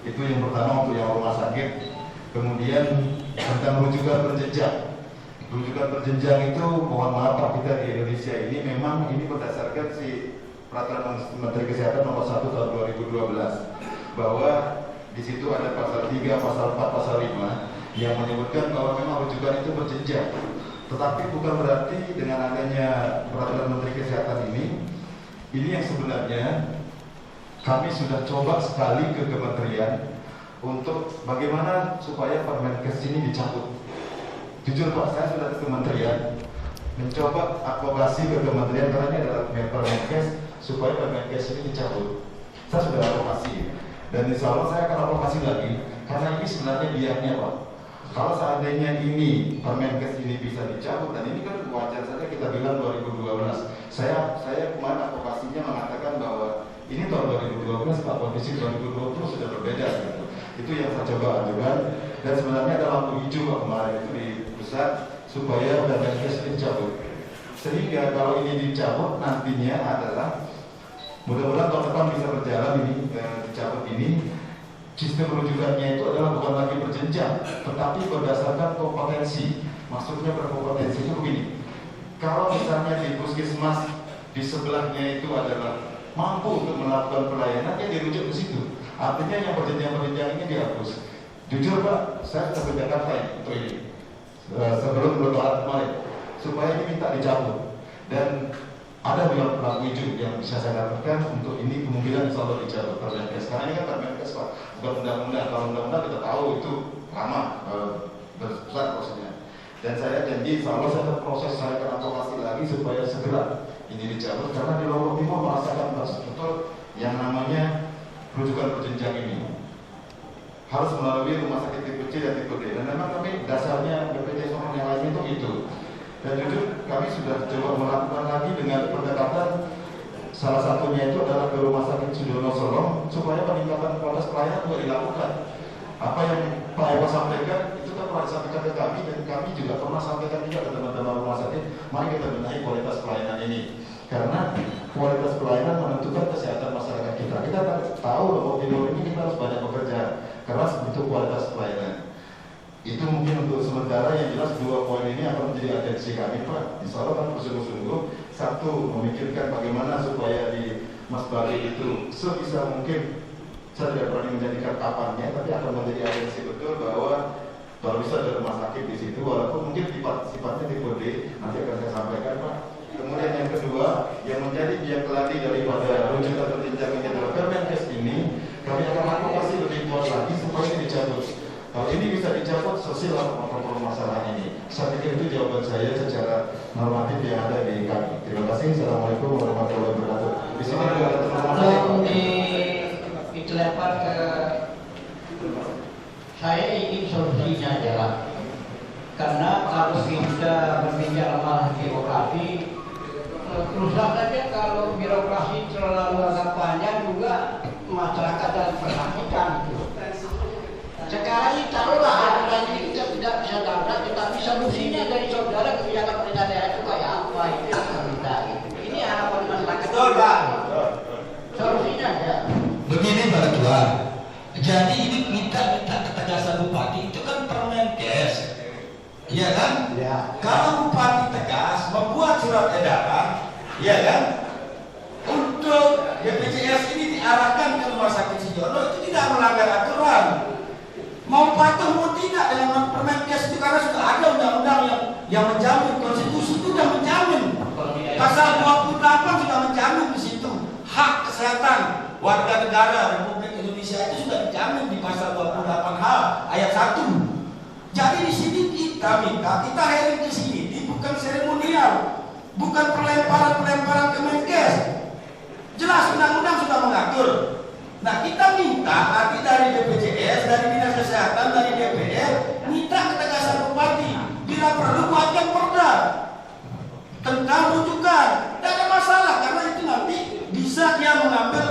Itu yang pertama untuk yang rumah sakit. Kemudian tentang rujukan berjenjang. Rujukan berjenjang itu mohon maaf Pak, kita di Indonesia ini memang ini berdasarkan si Peraturan Menteri Kesehatan nomor 1 tahun 2012 bahwa di situ ada pasal 3, pasal 4, pasal 5 yang menyebutkan bahwa memang rujukan itu berjenjang. Tetapi bukan berarti dengan adanya Peraturan Menteri Kesehatan ini yang sebenarnya kami sudah coba sekali ke kementerian untuk bagaimana supaya Permenkes ini dicabut. Jujur Pak, saya sudah ke kementerian mencoba advokasi ke kementerian karena ini adalah Permenkes supaya Permenkes ini dicabut. Saya sudah advokasi dan insya Allah saya akan advokasi lagi karena ini sebenarnya biarnya Pak. Kalau seandainya ini Permenkes ini bisa dicabut, dan ini kan wajar saja kita bilang 2012. Saya kemarin advokasinya mengatakan bahwa ini tahun 2012 Pak, kondisi 2020 sudah berbeda gitu. Itu yang saya coba ajukan dan sebenarnya ada lampu hijau Pak kemarin itu di pusat supaya Permenkes ini dicabut. Sehingga kalau ini dicabut nantinya adalah mudah-mudahan tahun depan bisa berjalan ini dicabut ini. Sistem rujukannya itu adalah bukan lagi berjenjang, tetapi berdasarkan kompetensi. Maksudnya berkompetensi itu begini. Kalau misalnya di puskesmas di sebelahnya itu adalah mampu untuk melakukan pelayanan, ya dirujuk ke situ. Artinya yang berjenjang-berjenjang ini dihapus. Jujur Pak, saya sudah ke Jakarta untuk ini sebelum lebaran kemarin, supaya ini minta dicabut. Dan ada bilang lampu hijau yang bisa saya dapatkan untuk ini kemungkinan insya Allah dicabut Permenkes. Karena ini kan Permenkes Pak, bukan undang-undang. Kalau undang-undang kita tahu itu lama besar prosesnya. Dan saya janji insya Allah saya proses, saya akan advokasi lagi supaya segera ini dicabut. Karena di Lombok Timur merasakan betul yang namanya rujukan berjenjang ini harus melalui rumah sakit tipe C dan tipe D. Dan memang kami dasarnya BPJS Kesehatan yang lain itu. Dan jujur kami sudah coba melakukan lagi dengan pendekatan, salah satunya itu adalah ke Rumah Sakit Sudono Solong supaya peningkatan kualitas pelayanan juga dilakukan. Apa yang Pak Eko sampaikan itu kan pernah disampaikan ke kami dan kami juga pernah sampaikan juga ke teman-teman rumah sakit. Mari kita benahi kualitas pelayanan ini karena kualitas pelayanan menentukan kesehatan masyarakat kita. Kita tahu bahwa Timur ini kita harus banyak bekerja keras untuk kualitas pelayanan. Itu mungkin untuk sementara, yang jelas dua poin ini akan menjadi atensi kami Pak. Insya Allah kan bersungguh-sungguh satu memikirkan bagaimana supaya di Mas Bagi itu sebisa mungkin, saya tidak berani menjadikan kapannya, tapi akan menjadi atensi betul bahwa baru bisa ada rumah sakit di situ, walaupun mungkin sifatnya tipe D, nanti akan saya sampaikan Pak. Kemudian yang kedua, yang menjadi biang keladi daripada rujukan berjenjang ini adalah saya pikir itu jawaban saya secara normatif yang ada di kami. Terima kasih. Assalamualaikum warahmatullahi wabarakatuh. Di sini juga ada teman-teman. Itu lempar ke saya ingin solusinya adalah karena kalau kita berbicara masalah birokrasi, terus saja kalau birokrasi terlalu agak panjang juga masyarakat dan perhatikan itu. Sekarang ini taruhlah aturan ini kita tidak bisa tabrak, tetapi solusinya dari saudara kebijakan pemerintah daerah itu kayak apa itu yang kita minta. Ini harapan masyarakat. Betul, Pak. Solusinya ada. Begini Pak Ketua, jadi ini minta ketegasan bupati itu kan Permenkes, iya kan? Ya. Kalau bupati tegas membuat surat edaran, iya kan? Untuk BPJS ini diarahkan ke Rumah Sakit Sujono itu tidak melanggar aturan. Mau patuh mau tidak dengan Permenkes itu karena sudah ada undang-undang yang menjamin, konstitusi itu sudah menjamin. Pasal 28 sudah menjamin di situ hak kesehatan warga negara Republik Indonesia itu sudah dijamin di pasal 28H ayat 1. Jadi di sini kita minta, kita hearing ke sini, ini bukan seremonial, bukan pelemparan ke Menkes. Jelas undang-undang sudah mengatur. Nah kita minta nanti dari BPJS, dari Dinas Kesehatan, dari DPR, minta ketegasan bupati. Bila perlu buatkan perda tentang rujukan. Tidak ada masalah karena itu nanti bisa dia mengambil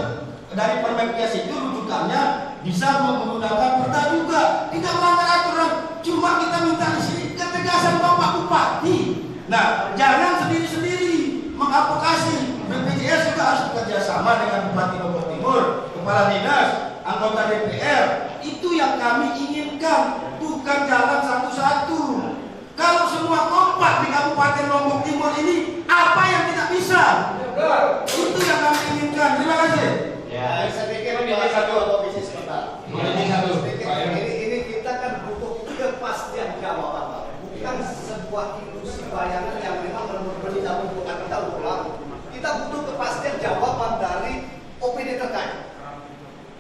dari Permenkes itu rujukannya bisa menggunakan perda juga. Tidak melanggar aturan. Cuma kita minta di sini ketegasan Bapak Bupati. Nah jangan sendiri-sendiri mengadvokasi. BPJS juga harus bekerja sama dengan Bupati Lombok Timur, Kepala Dinas, anggota DPR. Itu yang kami inginkan, bukan jalan satu-satu. Kalau semua kompak di Kabupaten Lombok Timur ini, apa yang tidak bisa? Itu yang kami inginkan. Terima kasih. Ya, saya pikir ini satu bisnis sebentar. Ini kita kan butuh kepastian jawaban, bukan sebuah ilusi bayangan yang memang benar-benar membuat kita ulang. Kita butuh kepastian jawaban dari opini terkait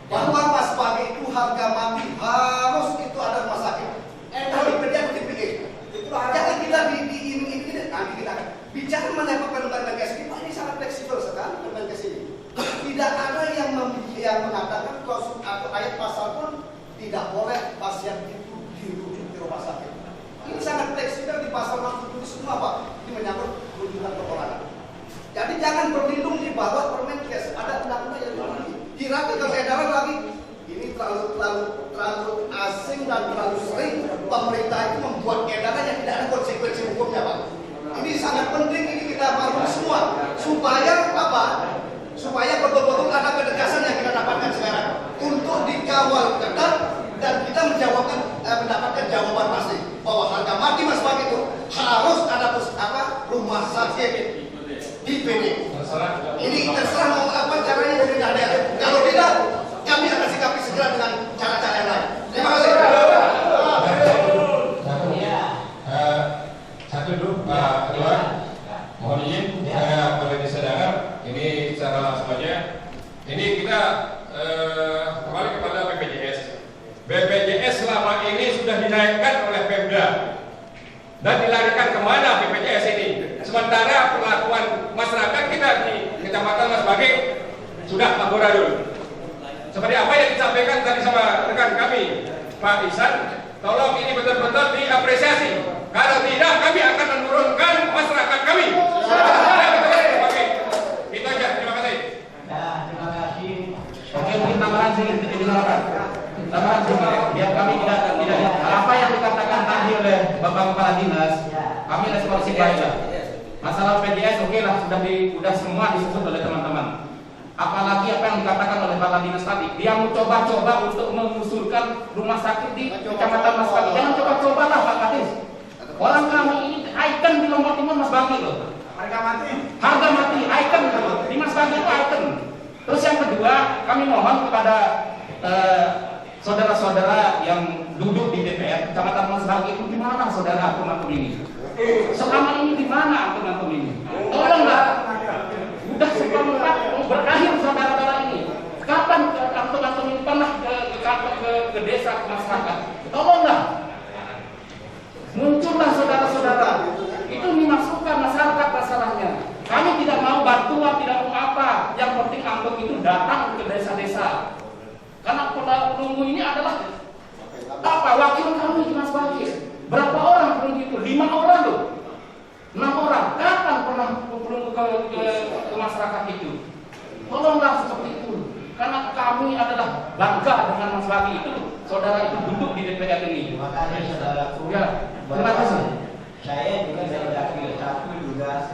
bahwa Mas Bagi itu harga mati harus itu ada rumah sakit. Tapi kerja dipikir. Jangan kita ini nanti kita akan bicara mengenai Permenkes ini sangat fleksibel sekali Permenkes ini. Tidak ada yang mengatakan klausul atau ayat pasal pun tidak boleh pasien itu dirujuk di rumah sakit. Ini sangat fleksibel di pasal 67 semua Pak. Ini menyangkut rujukan perorangan. Jadi jangan berlindung di bawah Permenkes. Ada undang-undang yang dimiliki. Kira kalau edaran lagi, ini terlalu asing dan terlalu sering pemerintah itu membuat edaran yang tidak ada konsekuensi hukumnya Pak. Ini sangat penting ini kita pahami semua supaya apa? Supaya betul-betul ada ketegasan yang kita dapatkan sekarang untuk dikawal ketat dan kita mendapatkan jawaban pasti bahwa harga mati Mas Bagi itu harus ada rumah sakit di PD. Ini terserah mau apa caranya dari daerah. Kalau tidak, kami akan sikapi segera dengan cara-cara yang lain. Terima kasih. Satu dulu Pak Ketua, mohon izin saya boleh disadar ini secara langsung aja. Ini kita kembali kepada BPJS. BPJS selama ini sudah dinaikkan oleh Pemda dan dilarikan kemana BPJS ini? Sementara perlakuan masyarakat kita di Kecamatan Mas Bagi sudah amburadul. Seperti apa yang disampaikan tadi sama rekan kami, Pak Ihsan, tolong ini betul-betul diapresiasi. Kalau tidak, kami akan menurunkan masyarakat kami. Itu aja, terima kasih. Nah, terima kasih. Oke, mungkin tambahan sedikit dilakukan. Tambahan juga, biar kami tidak apa yang dikatakan tadi oleh Bapak Kepala Dinas, kami responsif baik. Masalah BPJS oke lah sudah semua disebut oleh teman-teman. Apalagi apa yang dikatakan oleh Kepala Dinas tadi, dia mau coba-coba untuk mengusulkan rumah sakit di Kecamatan Mas Bagi. Jangan coba-coba lah Pak Kadis. Orang kami ini ikon di Lombok Timur Mas Bagi loh. Harga mati ikon di Mas Bagi itu ikon. Terus yang kedua, kami mohon kepada saudara-saudara yang duduk di DPR Kecamatan Mas Bagi itu di mana saudara akum-akum ini? Selama ini di mana akum-akum ini? Tolonglah. Sudah seperempat berakhir saudara-saudara ini. Kapan akum-akum ini pernah ke desa ke masyarakat? Tolonglah. Muncullah saudara-saudara Bagi itu saudara itu duduk di DPR ini. Terima kasih saudaraku. Ya, terima kasih. Saya juga dari Dapil 1 juga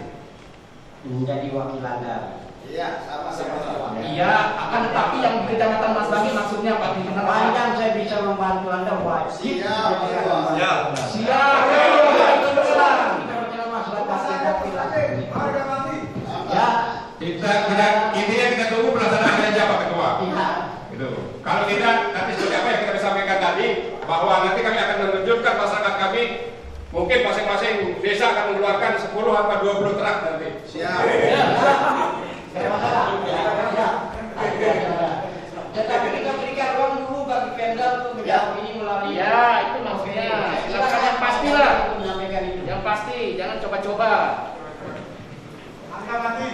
menjadi wakil Anda. Iya, sama-sama. Iya, akan tetapi yang di Kecamatan Mas Bagi maksudnya Pak Pimpinan Panjang saya bisa membantu Anda wajib. Siap. Siap. Ya. Intinya kita tunggu pelaksanaan aja Pak Ketua. Iya. Gitu. Kalau kita nanti seperti apa yang kita sampaikan tadi, bahwa nanti kami akan menunjukkan masyarakat kami, mungkin masing-masing desa akan mengeluarkan 10 atau 20 truk nanti. Siap. Tetapi kita berikan ruang dulu bagi Pemda untuk menjawab ini melalui. Ya, itu maksudnya. Silakan yang pasti lah. Menyampaikan itu. Yang pasti, jangan coba-coba. Angka mati.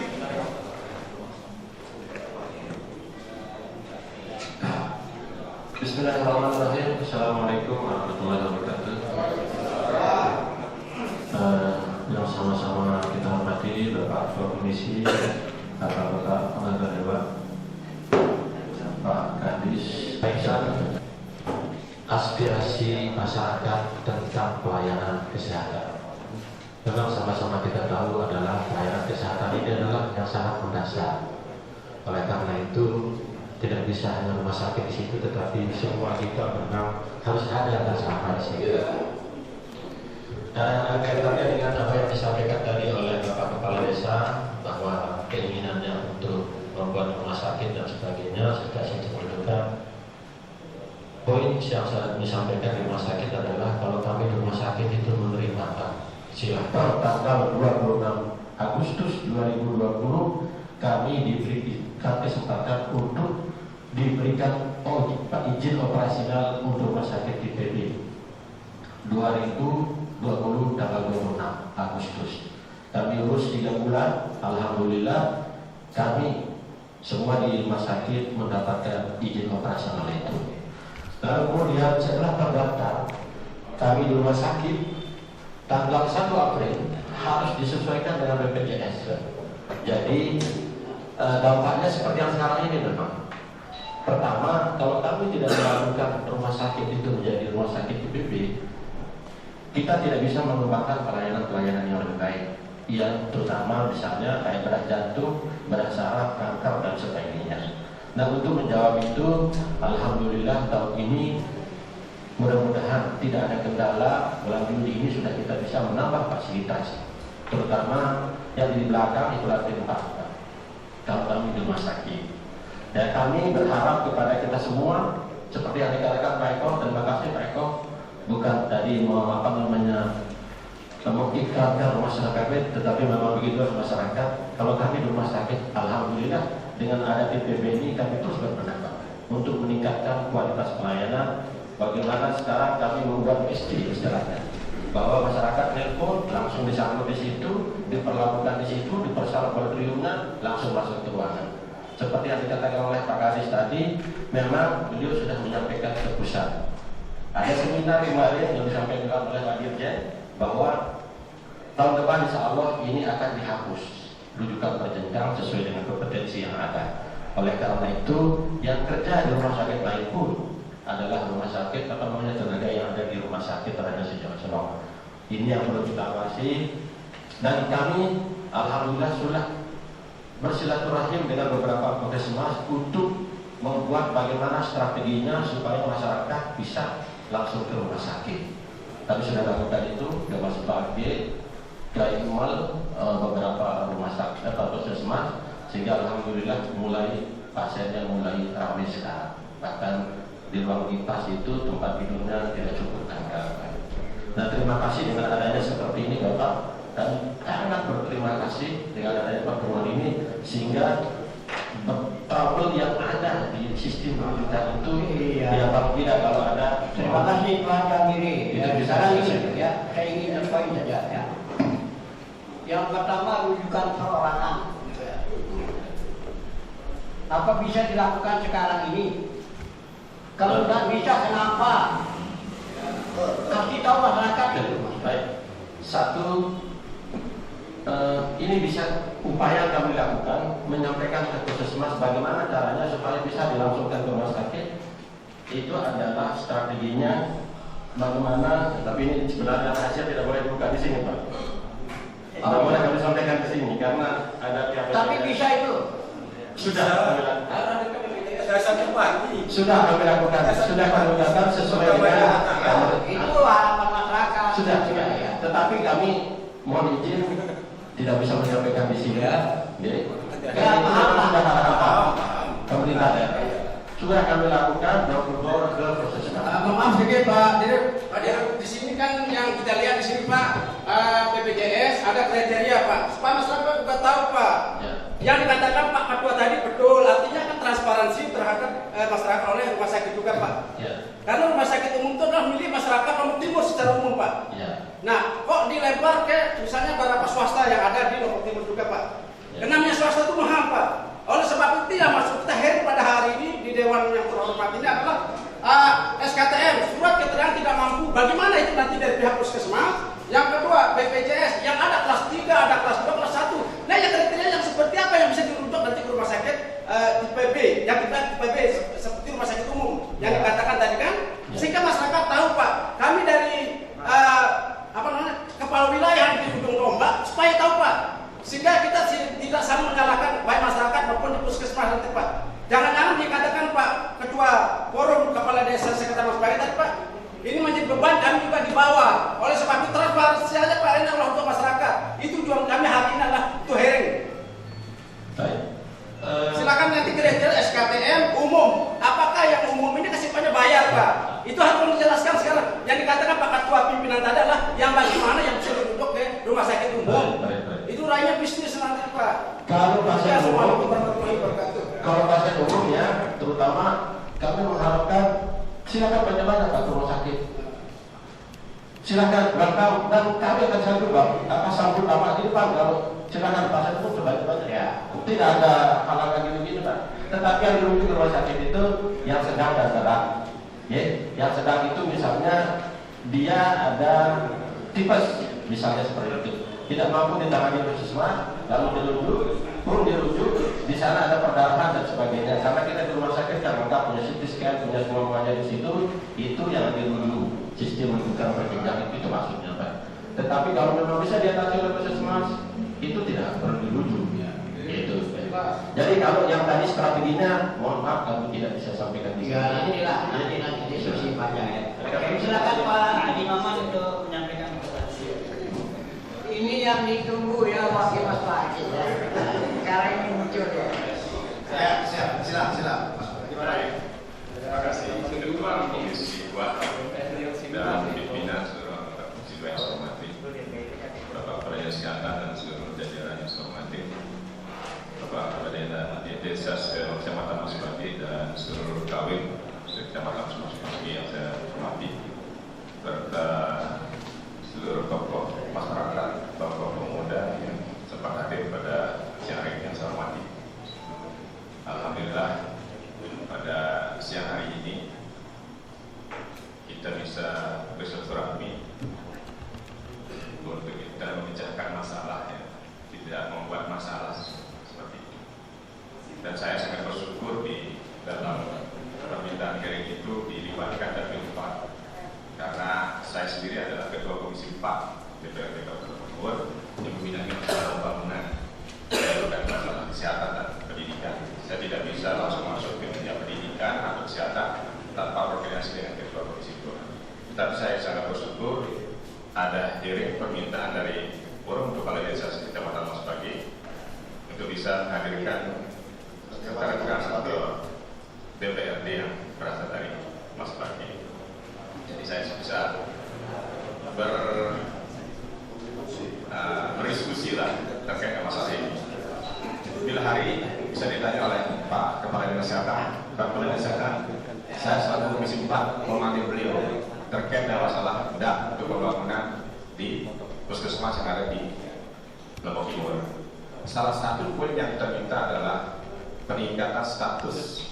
Bismillahirrahmanirrahim. Assalamualaikum warahmatullahi wabarakatuh. Yang sama-sama kita hormati Bapak Ketua Komisi, Bapak Anggota Dewan, Pak Kadis, aspirasi masyarakat tentang pelayanan kesehatan. Memang sama-sama kita tahu adalah pelayanan kesehatan ini adalah yang sangat mendasar. Oleh karena itu tidak bisa hanya rumah sakit di situ, tetapi semua kita memang harus ada bersama di situ. Dan kaitannya dengan apa yang disampaikan tadi oleh Bapak Kepala Desa bahwa keinginannya untuk membuat rumah sakit dan sebagainya, sudah saya sebutkan. Poin yang saya disampaikan di rumah sakit adalah kalau kami di rumah sakit itu menerima Pak, silahkan tanggal 26 Agustus 2020 kami diberikan kesempatan untuk diberikan izin operasional untuk rumah sakit di PB 2020 tanggal 26 Agustus. Kami urus 3 bulan, alhamdulillah kami semua di rumah sakit mendapatkan izin operasional itu. Lalu kemudian setelah terdaftar, kami di rumah sakit tanggal 1 April harus disesuaikan dengan BPJS. Jadi dampaknya seperti yang sekarang ini memang. Pertama, kalau kami tidak melakukan rumah sakit itu menjadi rumah sakit IPB, kita tidak bisa mengembangkan pelayanan-pelayanan yang lebih baik. Yang terutama misalnya kayak bedah jantung, bedah saraf, kanker dan sebagainya. Nah, untuk menjawab itu, alhamdulillah tahun ini mudah-mudahan tidak ada kendala. Bulan Juli ini sudah kita bisa menambah fasilitas, terutama yang di belakang itu lantai 4 kalau kami di rumah sakit. Dan kami berharap kepada kita semua, seperti yang dikatakan Pak Eko, terima kasih Pak Eko, bukan tadi mengiklankan rumah sakit, tetapi memang begitu masyarakat. Kalau kami di rumah sakit, alhamdulillah dengan ada PPB ini kami terus berbenah untuk meningkatkan kualitas pelayanan. Bagaimana sekarang kami membuat ST istilahnya, bahwa masyarakat telepon langsung disambut di situ, diperlakukan di situ, dipersalap triliunan, langsung masuk ke ruangan. Seperti yang dikatakan oleh Pak Kadis tadi, memang beliau sudah menyampaikan ke pusat. Ada seminar kemarin yang disampaikan oleh Pak Dirjen bahwa tahun depan insya Allah ini akan dihapus rujukan berjenjang sesuai dengan kompetensi yang ada. Oleh karena itu, yang kerja di rumah sakit lain pun adalah rumah sakit tenaga yang ada di rumah sakit tenaga sejauh Selong. Ini yang perlu kita awasi. Dan kami alhamdulillah sudah bersilaturahim dengan beberapa puskesmas untuk membuat bagaimana strateginya supaya masyarakat bisa langsung ke rumah sakit. Kami sudah lakukan itu dengan sebagai Mal beberapa rumah sakit atau puskesmas, sehingga alhamdulillah mulai pasiennya mulai ramai sekarang. Bahkan di ruang IPAS itu tempat tidurnya tidak cukup angka. Nah, terima kasih dengan adanya seperti ini Bapak, dan sangat berterima kasih dengan adanya pertemuan ini, sehingga trouble yang ada di sistem rujukan itu ya paling tidak kalau ada. Terima kasih Pak Jamiri. Itu bisa Sekarang selesai. ini ya, saya ingin poin saja ya. Yang pertama rujukan perorangan. Apa bisa dilakukan sekarang ini? Kalau tidak bisa, kenapa? Kasih tahu masyarakat itu. Baik. Satu, ini bisa upaya kami lakukan menyampaikan ke puskesmas bagaimana caranya supaya bisa dilangsungkan ke rumah sakit. itu adalah strateginya bagaimana, tapi ini sebenarnya rahasia tidak boleh dibuka di sini, Pak. Tidak boleh kami sampaikan di sini karena ada pihak. Tapi bisa itu. Sudah kami lakukan. Sudah kami lakukan sesuai dengan itu harapan masyarakat. Sudah. Tetapi kami mohon izin tidak bisa menyampaikan di sini. Jadi, pemerintah daerah sudah kami lakukan door ke proses. Maaf sedikit Pak. Jadi di sini kan yang kita lihat di sini Pak, BPJS ada kriteria Pak. Supaya masyarakat juga tahu Pak. Ya. Yang dikatakan Pak Ketua tadi betul, artinya kan transparansi terhadap masyarakat oleh rumah sakit juga Pak. Ya. Karena rumah sakit umum itu adalah milik masyarakat Lombok Timur secara umum Pak. Ya. Nah, kok dilempar ke misalnya beberapa swasta yang ada di Lombok Timur juga Pak. Ya. Namanya swasta itu mahal Pak. Oleh sebab itu ya maksud kita hearing pada hari ini di Dewan yang terhormat ini adalah SKTM, surat keterangan tidak mampu. Bagaimana itu nanti dari pihak puskesmas? Yang kedua BPJS yang ada kelas 3, ada kelas 2, kelas 1. Nah ya kriteria yang seperti apa yang bisa dirujuk nanti ke rumah sakit tipe B, yang kita tipe B seperti rumah sakit umum yang dikatakan tadi kan, sehingga masyarakat tahu Pak. Kami dari kepala wilayah di ujung tombak supaya tahu Pak. Sehingga kita tidak saling menyalahkan baik masyarakat maupun di puskesmas nanti Pak. Jangan-jangan dikatakan Pak Ketua Forum Kepala Desa Sekretaris Mas Bagi tadi Pak, ini menjadi beban kami juga di bawah. Oleh sebab itu transparansi saja Pak, ini adalah untuk masyarakat. Itu tujuan kami hari ini adalah untuk hearing. Baik. Silakan nanti kriteria SKTM umum. Apakah yang umum ini kesifatnya bayar Pak? Itu harus dijelaskan sekarang. Yang dikatakan Pak Ketua pimpinan tadi adalah yang bagaimana yang bisa dirujuk ke rumah sakit umum. Baik. Itu rakyat bisnis nanti Pak. Kalau pasien umum, Kalau pasien umum ya, terutama kami mengharapkan silakan banyak-banyak Pak ke rumah sakit. Silakan welcome dan kami akan sambut Bapak ini Pak. Kalau silakan pasien umum sebanyak-banyak ya. Tidak ada halangan gini-gini Pak. Tetapi yang dirujuk ke rumah sakit itu yang sedang dan sedang. Ya, yang sedang itu misalnya dia ada tipes, misalnya seperti itu. Tidak mampu ditangani puskesmas, lalu dirujuk, di sana ada perdarahan dan sebagainya. Karena kita di rumah sakit kan lengkap punya CT scan, punya semuanya di situ, itu yang dirujuk. Sistem rujukan berjenjang itu maksudnya Pak. Tetapi kalau memang bisa diatasi oleh puskesmas, itu tidak perlu dirujuk. Ya. Itu. Jadi kalau yang tadi strateginya, mohon maaf kami tidak bisa sampaikan di sini. Ya, nanti diskusi panjang ya. Silakan Pak Adi Maman untuk menyampaikan presentasi. Ini yang ditunggu ya Wakil Mas Bagi ya. Sekarang ini muncul ya. Silakan. Gimana ya? Terima kasih Ketua Komisi 2 dan pimpinan seluruh anggota Komisi 2 yang saya hormati, Bapak Kepala Kesehatan dan seluruh jajaran yang saya hormati, Bapak Kepala Desa Kecamatan Mas Bagi dan seluruh kawin Kecamatan Mas Bagi yang saya hormati, serta seluruh tokoh masyarakat, tokoh pemuda yang sempat hadir pada siang hari yang saya hormati. Alhamdulillah pada siang hari ini kita bisa bersilaturahmi untuk kita memecahkan masalah ya, tidak membuat masalah seperti itu. Dan saya sangat bersyukur di dalam permintaan hearing itu dilibatkan dari Pak, karena saya sendiri adalah Ketua Komisi 4 DPRD Kabupaten Bogor yang membidangi masalah pembangunan dan masalah kesehatan dan pendidikan. Saya tidak bisa langsung masuk ke media pendidikan atau kesehatan tanpa koordinasi dengan Ketua Komisi 2. Tapi saya sangat bersyukur ada hearing permintaan dari Forum Kepala Desa Kecamatan Mas Bagi untuk bisa menghadirkan rekan-rekan atau DPRD yang berasal dari Mas Bagi. Jadi saya bisa berdiskusi lah terkait dengan masalah ini. Bila hari bisa ditanya oleh Pak Kepala Dinas Kesehatan, Pak Kepala Dinas Kesehatan, saya selaku Komisi 4 memanggil beliau terkait dengan masalah untuk pembangunan di puskesmas yang ada di Lombok Timur. Salah satu poin yang kita minta adalah peningkatan status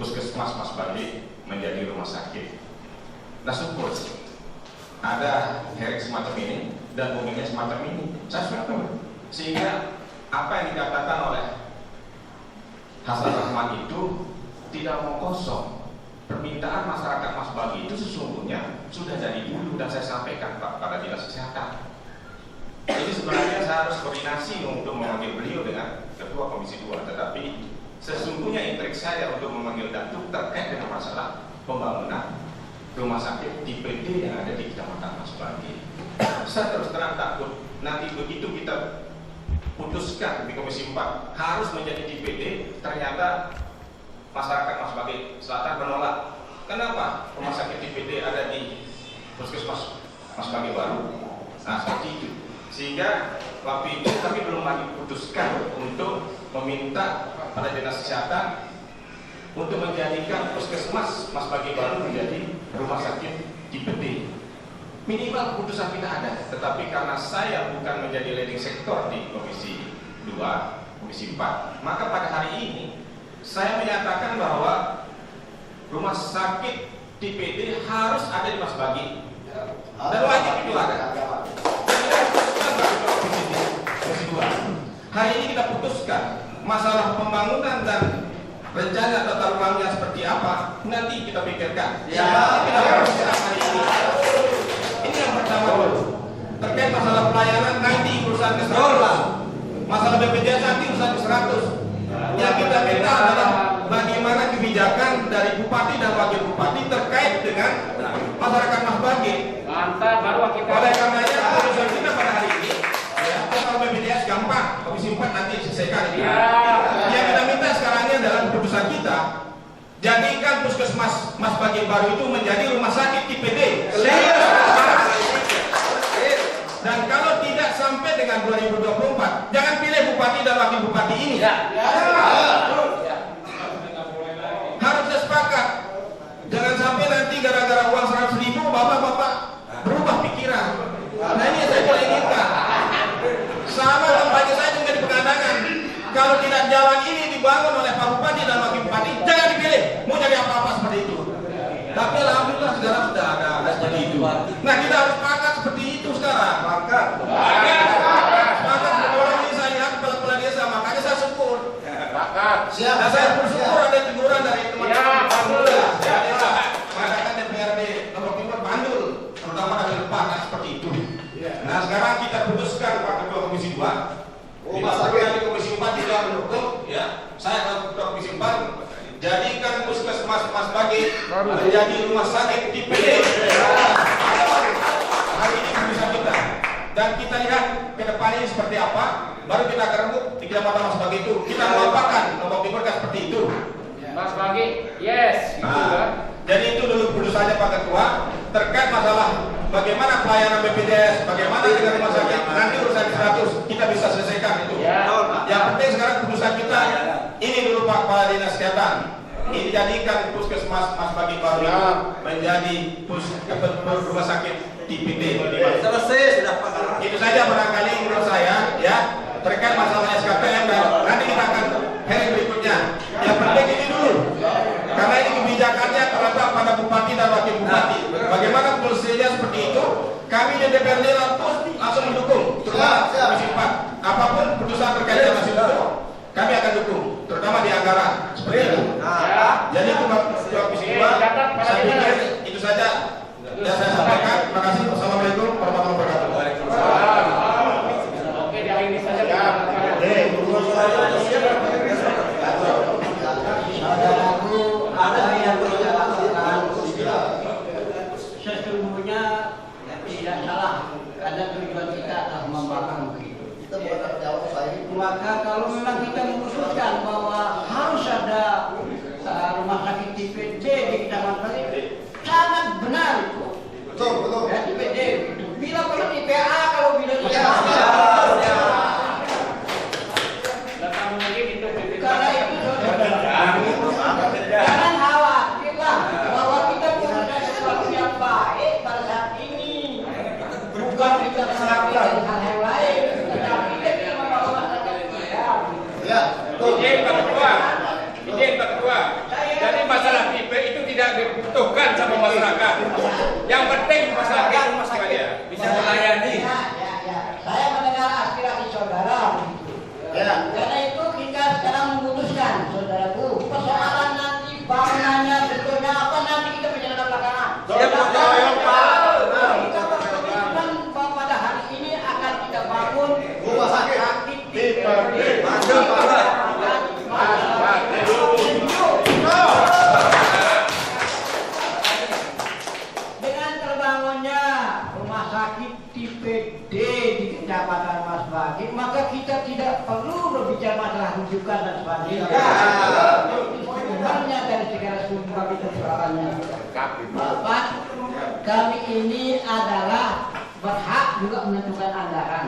puskesmas Mas Bagi menjadi rumah sakit. Nah, syukur ada hearing semacam ini dan umumnya semacam ini. Saya syukur sehingga apa yang dikatakan oleh Hasan Rahman itu tidak mau kosong. permintaan masyarakat Mas Bagi itu sesungguhnya sudah dari dulu dan saya sampaikan Pak pada Dinas Kesehatan. Jadi sebenarnya saya harus koordinasi untuk memanggil beliau dengan Ketua Komisi 2, tetapi sesungguhnya intrik saya untuk memanggil Datuk terkait dengan masalah pembangunan rumah sakit tipe D yang ada di Kecamatan Mas Bagi. Saya terus terang takut nanti begitu kita putuskan di Komisi 4 harus menjadi tipe D, ternyata masyarakat Mas Bagi Selatan menolak. Kenapa rumah sakit tipe D ada di Puskesmas Mas Bagi baru? Nah, seperti itu. Sehingga waktu itu kami belum lagi putuskan untuk meminta pada Dinas Kesehatan untuk menjadikan Puskesmas Mas Bagi baru menjadi rumah sakit tipe D. Minimal keputusan kita ada, tetapi karena saya bukan menjadi leading sektor di Komisi 2, Komisi 4, maka pada hari ini saya menyatakan bahwa rumah sakit tipe D harus ada di Mas Bagi dan wajib itu ada. Hari ini kita putuskan masalah pembangunan dan rencana tata ruangnya seperti apa, nanti kita pikirkan. Kita putuskan hari ini. Ini yang pertama dulu. Terkait masalah pelayanan nanti urusan ke 100. Masalah BPJS nanti urusan ke 100. Yang kita minta adalah bagaimana kebijakan dari Bupati dan Wakil Bupati terkait dengan masyarakat Mas Bagi. Mantap, baru kita. Oleh karenanya keputusan kita pada hari ini, ya, kalau BPJS gampang, Komisi 4 nanti selesaikan ini. Yang kita minta sekarang ini adalah keputusan kita, jadikan Puskesmas Mas Bagi baru itu menjadi rumah sakit tipe D. Dan kalau tidak sampai dengan 2024, jangan pilih Bupati dan Wakil Bupati ini. Harus sepakat. Jangan sampai nanti gara-gara uang 100.000 bapak-bapak berubah pikiran. Nah ini yang saya tidak inginkan. Sama bagi saya juga di Pegandangan. Kalau tidak jalan ini dibangun oleh Pak Bupati dan Wakil Bupati, jangan dipilih. Mau jadi apa-apa seperti itu. Tapi alhamdulillah sekarang sudah ada seperti itu. Nah kita harus sepakat seperti itu sekarang. Sepakat seperti orang ini saya lihat kepala desa, makanya saya syukur. Siap. Nah, saya bersyukur ada teguran dari teman-teman. Alhamdulillah. Masyarakat DPRD Lombok Timur Bandul, terutama dari depan seperti itu. Nah sekarang kita putuskan Pak Ketua Komisi 2. Di Komisi 4 juga mendukung, ya. Saya akan Ketua Komisi 4 jadikan Puskesmas Mas Bagi menjadi rumah sakit tipe D. Hari ini bisa kita. Dan kita lihat ke depan ini seperti apa. Baru kita akan remuk di Kecamatan Mas Bagi itu. Kita melampakan Lombok Timur kan seperti itu. Mas Bagi, yes. Jadi itu dulu keputusannya Pak Ketua terkait masalah bagaimana pelayanan BPJS, bagaimana dengan rumah sakit, nanti urusan 100 kita bisa selesaikan itu. Yang penting sekarang keputusan kita ini dulu Pak Kepala Dinas Kesehatan. Ini jadikan Puskesmas Mas Bagi baru menjadi rumah sakit tipe D. Selesai sudah Pak. Itu saja barangkali menurut saya, ya, terkait masalah SKPM dan nanti kita akan hari berikutnya. Yang penting ini dulu, karena ini kebijakannya terletak pada Bupati dan Wakil Bupati. Bagaimana prosesnya seperti itu? Kami di DPRD langsung mendukung, terutama Komisi 4. Apapun keputusan terkait dengan itu, kami akan dukung, terutama di anggaran seperti itu. Jadi itu Komisi 2. Saya pikir itu saja yang saya sampaikan. Terima kasih. Wassalamualaikum warahmatullahi wabarakatuh. Oke, di ini saja. Ada yang berjalan sesungguhnya tidak salah, karena tujuan kita adalah membangun begitu. Maka kalau memang kita mengusulkan bahwa harus ada rumah sakit tipe D di Kecamatan ini, sangat benar itu. Betul. Ya, tipe D itu. Bila perlu tipe A, kalau bila tidak karena itu jangan khawatirlah bahwa kita punya sesuatu yang baik pada saat ini, bukan kita melakukan hal yang lain, tetapi kita membawa masyarakat kita di Kecamatan Mas Bagi, maka kita tidak perlu berbicara masalah rujukan dan sebagainya. Sebenarnya dari segala sumber kita soalannya. Bapak, kami ini adalah berhak juga menentukan anggaran.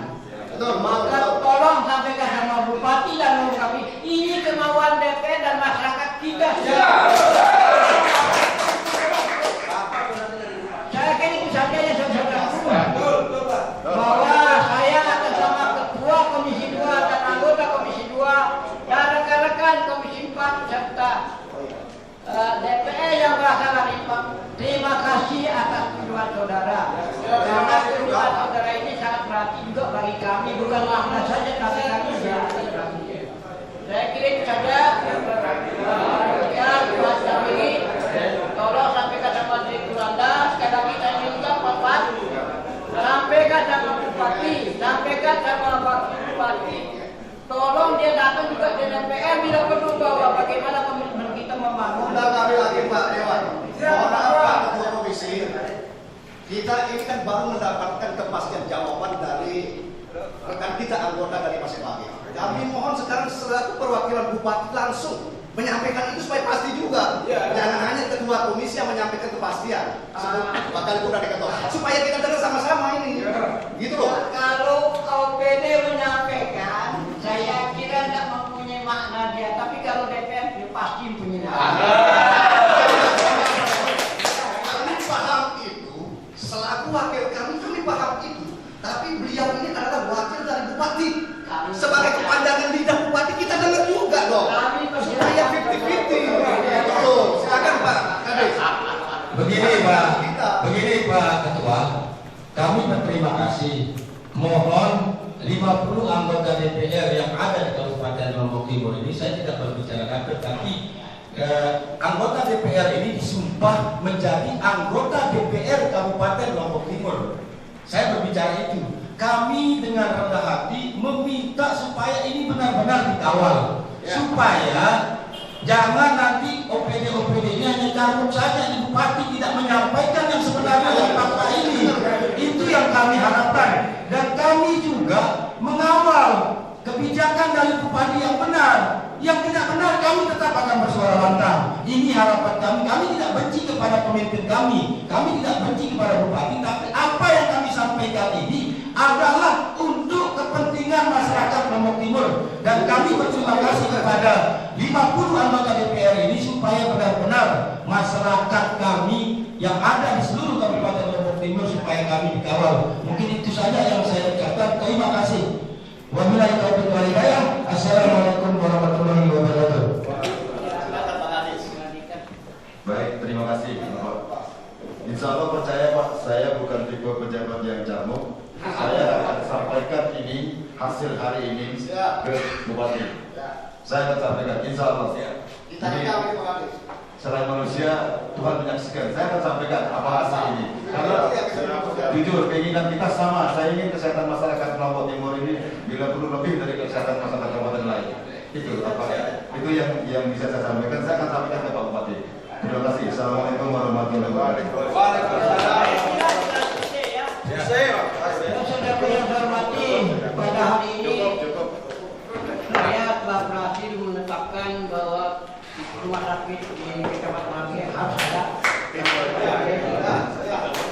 Maka tolong sampaikan sama Bupati dan kami, ini kemauan DPR dan masyarakat kita. Saya kira itu saja yang saya sampaikan. Bahwa saya akan sama Ketua Komisi 2 dan anggota Komisi 2 dan rekan-rekan Komisi 4 serta DPR yang berasal dari Pak. Terima kasih atas kunjungan saudara. Karena kunjungan saudara ini sangat berarti juga bagi kami, bukan makna saja tapi kami juga berarti. Saya kira itu saja. Ya, Mas Jamili, tolong sampaikan sama Direktur Anda. Sekali lagi saya minta Bapak sampaikan sama Bupati, sampaikan sama Wakil Bupati. Tolong dia datang juga di DPR bila perlu bahwa bagaimana komitmen kita membangun. Undang kami lagi Pak Dewan. Mohon maaf Pak Ketua Komisi. Kita ini kan baru mendapatkan kepastian jawaban dari rekan kita anggota dari Masbagi. Kami mohon sekarang selaku perwakilan Bupati langsung menyampaikan itu supaya pasti juga. Jangan hanya Ketua Komisi yang menyampaikan kepastian. Bakal itu dari ketua. Supaya kita dengar sama-sama ini. Gitu loh. Kalau OPD menyampaikan, saya kira tidak mempunyai makna dia. Tapi kalau DPR dia pasti punya makna. Kami paham itu. Selaku wakil kami paham itu. Tapi beliau ini adalah wakil dari Bupati. Sebagai kepanjangan lidah Bupati kita dengar juga dong. Supaya 50-50. Betul. Silakan Pak Kades. Begini Pak Ketua, kami berterima kasih. Mohon 50 anggota DPR yang ada di Kabupaten Lombok Timur ini, saya tidak berbicara kader, tapi anggota DPR ini disumpah menjadi anggota DPR Kabupaten Lombok Timur. Saya berbicara itu. Kami dengan rendah hati meminta supaya ini benar-benar dikawal, supaya jangan nanti OPD ini hanya carut saja di Bupati, tidak menyampaikan yang sebenarnya dari fakta ini. Itu yang kami harapkan, dan kami juga mengawal kebijakan dari Bupati yang benar. Yang tidak benar kami tetap akan bersuara lantang. Ini harapan kami. Kami tidak benci kepada pemimpin kami tidak benci kepada Bupati, tapi apa yang kami sampaikan ini adalah untuk kepentingan masyarakat Lombok Timur, dan kami berterima kasih kepada 50 anggota DPR ini supaya benar-benar masyarakat kami yang ada di seluruh Kabupaten Lombok Timur supaya kami dikawal. Mungkin itu saja yang saya ucapkan. Terima kasih. Wabillahi taufiq wal hidayah. Assalamualaikum warahmatullahi wabarakatuh. Baik, terima kasih Bapak. Insya Allah percaya Pak, saya bukan tipe pejabat yang jamuk. Saya akan sampaikan ini hasil hari ini ke Bupati. Saya akan sampaikan, insya Allah. Ini selain manusia, Tuhan menyaksikan. Saya akan sampaikan apa hasil ini. Karena jujur, keinginan kita sama. Saya ingin kesehatan masyarakat Lombok Timur ini bila perlu lebih dari kesehatan masyarakat kabupaten lain. Itu apa? Itu yang bisa saya sampaikan. Saya akan sampaikan ke Pak Bupati. Terima kasih. Assalamualaikum warahmatullahi wabarakatuh. Saudara yang saya hormati, pada hari ini saya telah berhasil menetapkan bahwa rumah sakit di Kecamatan Magi harus ada.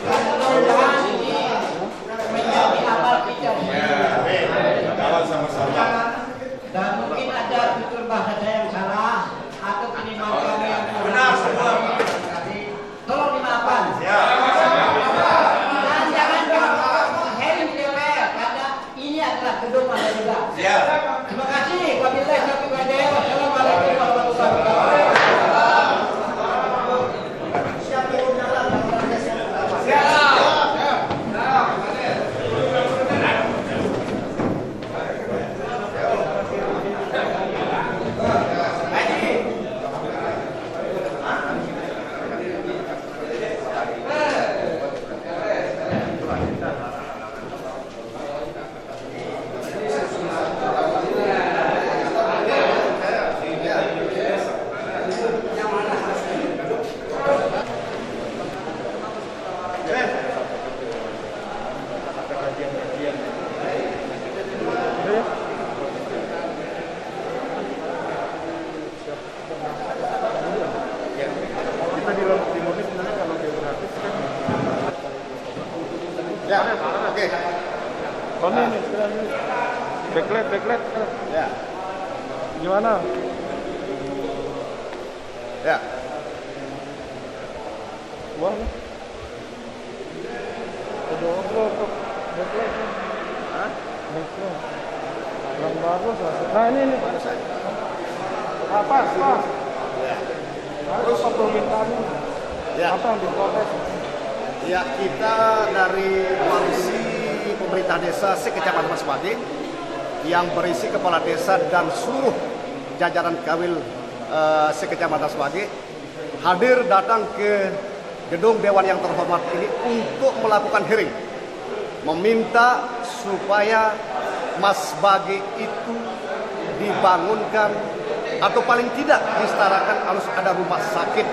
Mudah-mudahan ini menjadi amal kita. Dan mungkin ada tutur bahasa saya yang salah atau kalimat kami yang benar. Tolong dimaafkan. Dan jangan sharing di DPR karena ini adalah gedung Anda juga. Terima kasih. Wabillahi taufiq wal hidayah. Wassalamualaikum warahmatullahi wabarakatuh. ini sekarang ini. Backlight. Ya. Gimana? Ya. Wah. Backlight. Hah? Backlight. Yang bagus. Nah ini. Apa? Ya. Harus permintaannya. Ya. Apa yang diprotes? Ya, kita dari koalisi pemerintah desa sekecamatan Mas Bagi yang berisi kepala desa dan seluruh jajaran kawil sekecamatan Mas Bagi hadir datang ke gedung Dewan yang terhormat ini untuk melakukan hearing, meminta supaya Mas Bagi itu dibangunkan atau paling tidak disetarakan harus ada rumah sakit,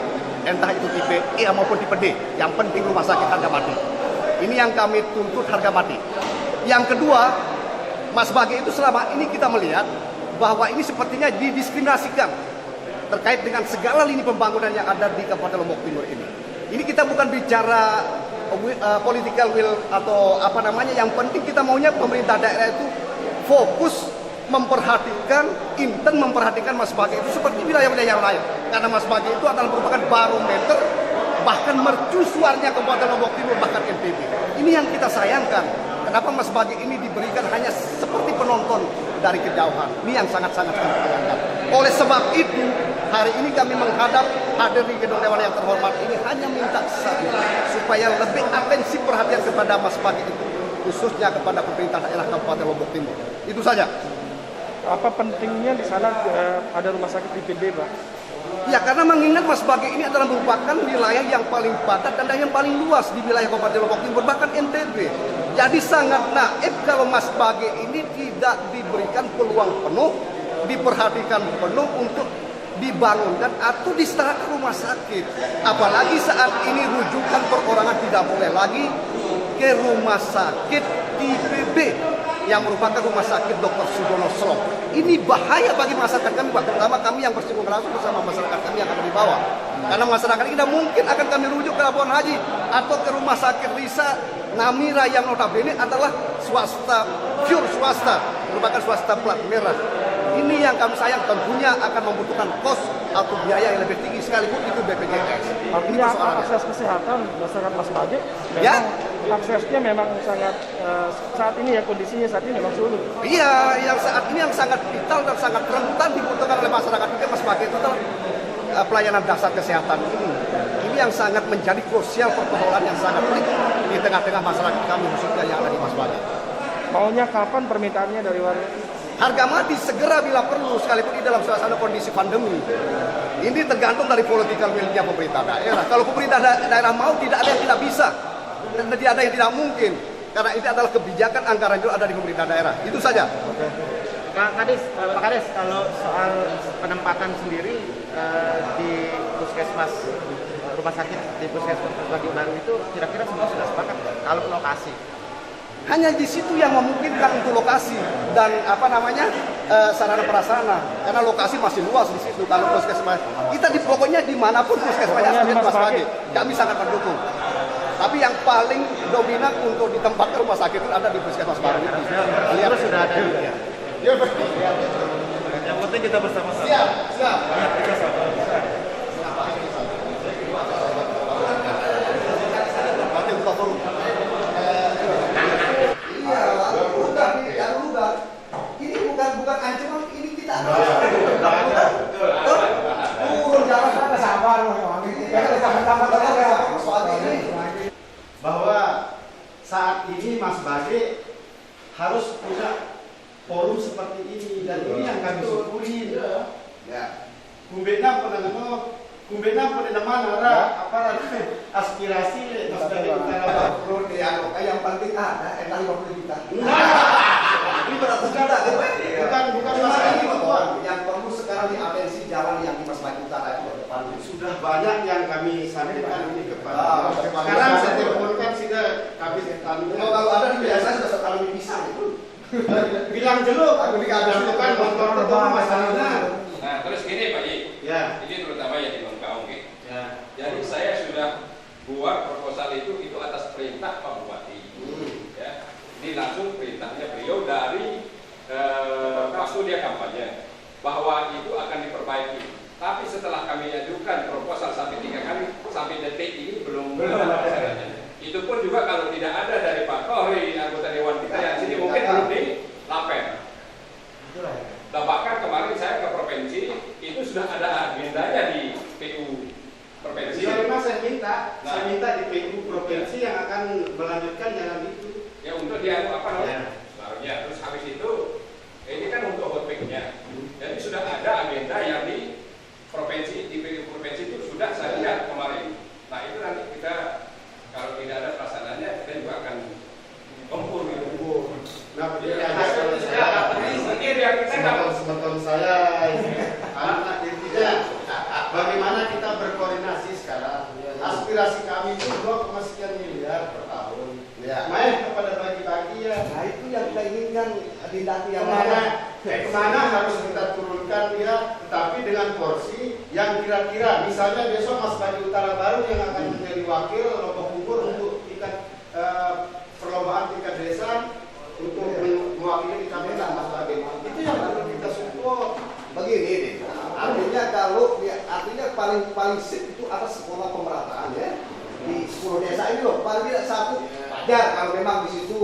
entah itu tipe E maupun tipe D. Yang penting rumah sakit harga mati. Ini yang kami tuntut, harga mati. Yang kedua, Mas Bagi itu selama ini kita melihat bahwa ini sepertinya didiskriminasikan terkait dengan segala lini pembangunan yang ada di Kabupaten Lombok Timur ini. Ini kita bukan bicara political will atau apa namanya. Yang penting kita maunya pemerintah daerah itu fokus memperhatikan, memperhatikan Mas Bagi itu seperti wilayah-wilayah yang lain. Karena Mas Bagi itu adalah merupakan barometer, bahkan mercusuarnya Kabupaten Lombok Timur, bahkan NTB. Ini yang kita sayangkan. Kenapa Mas Bagi ini diberikan hanya seperti penonton dari kejauhan? Ini yang sangat-sangat kami sayangkan. Oleh sebab itu, hari ini kami menghadap hadir di gedung Dewan yang terhormat ini hanya minta saja supaya lebih atensi perhatian kepada Mas Bagi itu, khususnya kepada pemerintah daerah Kabupaten Lombok Timur. Itu saja. Apa pentingnya di sana ada rumah sakit di PB, Pak? Ya, karena mengingat Mas Bagi ini adalah merupakan wilayah yang paling padat dan yang paling luas di wilayah Kabupaten Lombok Timur, bahkan NTB. Jadi sangat naif kalau Mas Bagi ini tidak diberikan peluang penuh, diperhatikan penuh untuk dibangunkan atau disetarakan rumah sakit. Apalagi saat ini rujukan perorangan tidak boleh lagi ke rumah sakit tipe B yang merupakan rumah sakit Dr. Sudono Slong. Ini bahaya bagi masyarakat kami, Pak. Terutama kami yang bersinggungan langsung bersama masyarakat kami yang ada di bawah. Karena masyarakat ini tidak mungkin akan kami rujuk ke Labuan Haji atau ke rumah sakit Risa Namira yang notabene adalah swasta, pure swasta, merupakan swasta plat merah. Ini yang kami sayang, tentunya akan membutuhkan kos atau biaya yang lebih tinggi sekalipun itu BPJS. Artinya akses kesehatan masyarakat Mas Bagi ya? Aksesnya memang sangat saat ini ya, kondisinya saat ini memang sulit. Iya, yang saat ini yang sangat vital dan sangat rentan dibutuhkan oleh masyarakat juga Mas Bagi itu adalah pelayanan dasar kesehatan ini. Ini yang sangat menjadi krusial persoalan yang sangat pelik di tengah-tengah masyarakat kami khususnya yang ada di Mas Bagi. Maunya kapan permintaannya dari warga? Harga mati segera bila perlu, sekalipun di dalam suasana kondisi pandemi. Ini tergantung dari political will-nya pemerintah daerah. Kalau pemerintah daerah mau, tidak ada yang tidak bisa. Dan tidak ada yang tidak mungkin. Karena ini adalah kebijakan anggaran itu ada di pemerintah daerah. Itu saja. Pak Kades, kalau soal penempatan sendiri di puskesmas, rumah sakit di puskesmas Bagi Baru itu kira-kira semua sudah sepakat kalau lokasi? Hanya di situ yang memungkinkan untuk lokasi dan sarana prasarana, karena lokasi masih luas di situ. Kalau puskesmas kita pokoknya dimanapun puskesmasnya Mas Bagi, kami sangat mendukung. Tapi yang paling dominan untuk ditempatkan rumah sakit itu ada di puskesmas Baru itu. Lihat sudah ada. Yang penting kita bersama-sama. Siap. Kita sama. Ini bukan ancaman, ini kita turun jalan sana sabar bahwa saat ini Mas Bagi harus punya forum seperti ini dan ini yang kami syukuri. Ya. Kumbena penanaman apa aspirasi Mas Bagi utara yang penting ada entah 50 juta. Ini beratus juta bukan masalah ini Tuan. Yang perlu sekarang di atensi jalan yang di Mas Bagi utara itu depan. Sudah banyak yang kami sampaikan ini kepada. Sekarang saya teleponkan sudah kami kalau ada di biasa sudah sekali pisah itu. Bilang jeluk, aku dikatakan motor masalahnya. Nah, terus gini Pak Yi, Ya. ini terutama yang di Bangkaung ya. Jadi saya sudah buat proposal itu atas perintah Pak Bupati. Ya. Ini Ini langsung perintahnya beliau dari waktu dia kampanye bahwa itu akan diperbaiki. Tapi setelah kami ajukan proposal sampai 3 kali, sampai detik ini belum ada masalahnya. Itu pun juga kalau tidak ada dari Pak Tohri, anggota Dewan kita yang sini mungkin belum dilapor. Dan bahkan kemarin saya ke provinsi, itu sudah ada agendanya di PU provinsi. Saya minta di PU provinsi yang akan melanjutkan jalan itu. Ya untuk dia apa namanya? Ya, terus habis itu ini kan untuk hotbacknya. Jadi sudah ada agenda yang di provinsi, di PU provinsi itu sudah saya lihat kemarin. Nah itu nanti kita kalau tidak ada pelaksanaannya kita juga akan kompor gitu. Nah, Sebentar saya anak intinya bagaimana kita berkoordinasi sekarang. Aspirasi kami itu 2, sekian miliar per tahun. Main kepada bagi-bagi ya. Nah itu yang kita inginkan dindati yang kemana harus kita turunkan dia, tetapi dengan porsi yang kira-kira. Misalnya besok Mas Bagi Utara Baru yang akan menjadi wakil Lombok Timur untuk tingkat perlombaan tingkat desa untuk mewakili kita minta Mas Bagi. Itu yang perlu kita support. begini nih. Artinya kalau artinya paling sip itu ada sekolah pemerataan ya di 10 desa ini loh. Paling tidak 1 wajar kalau memang di situ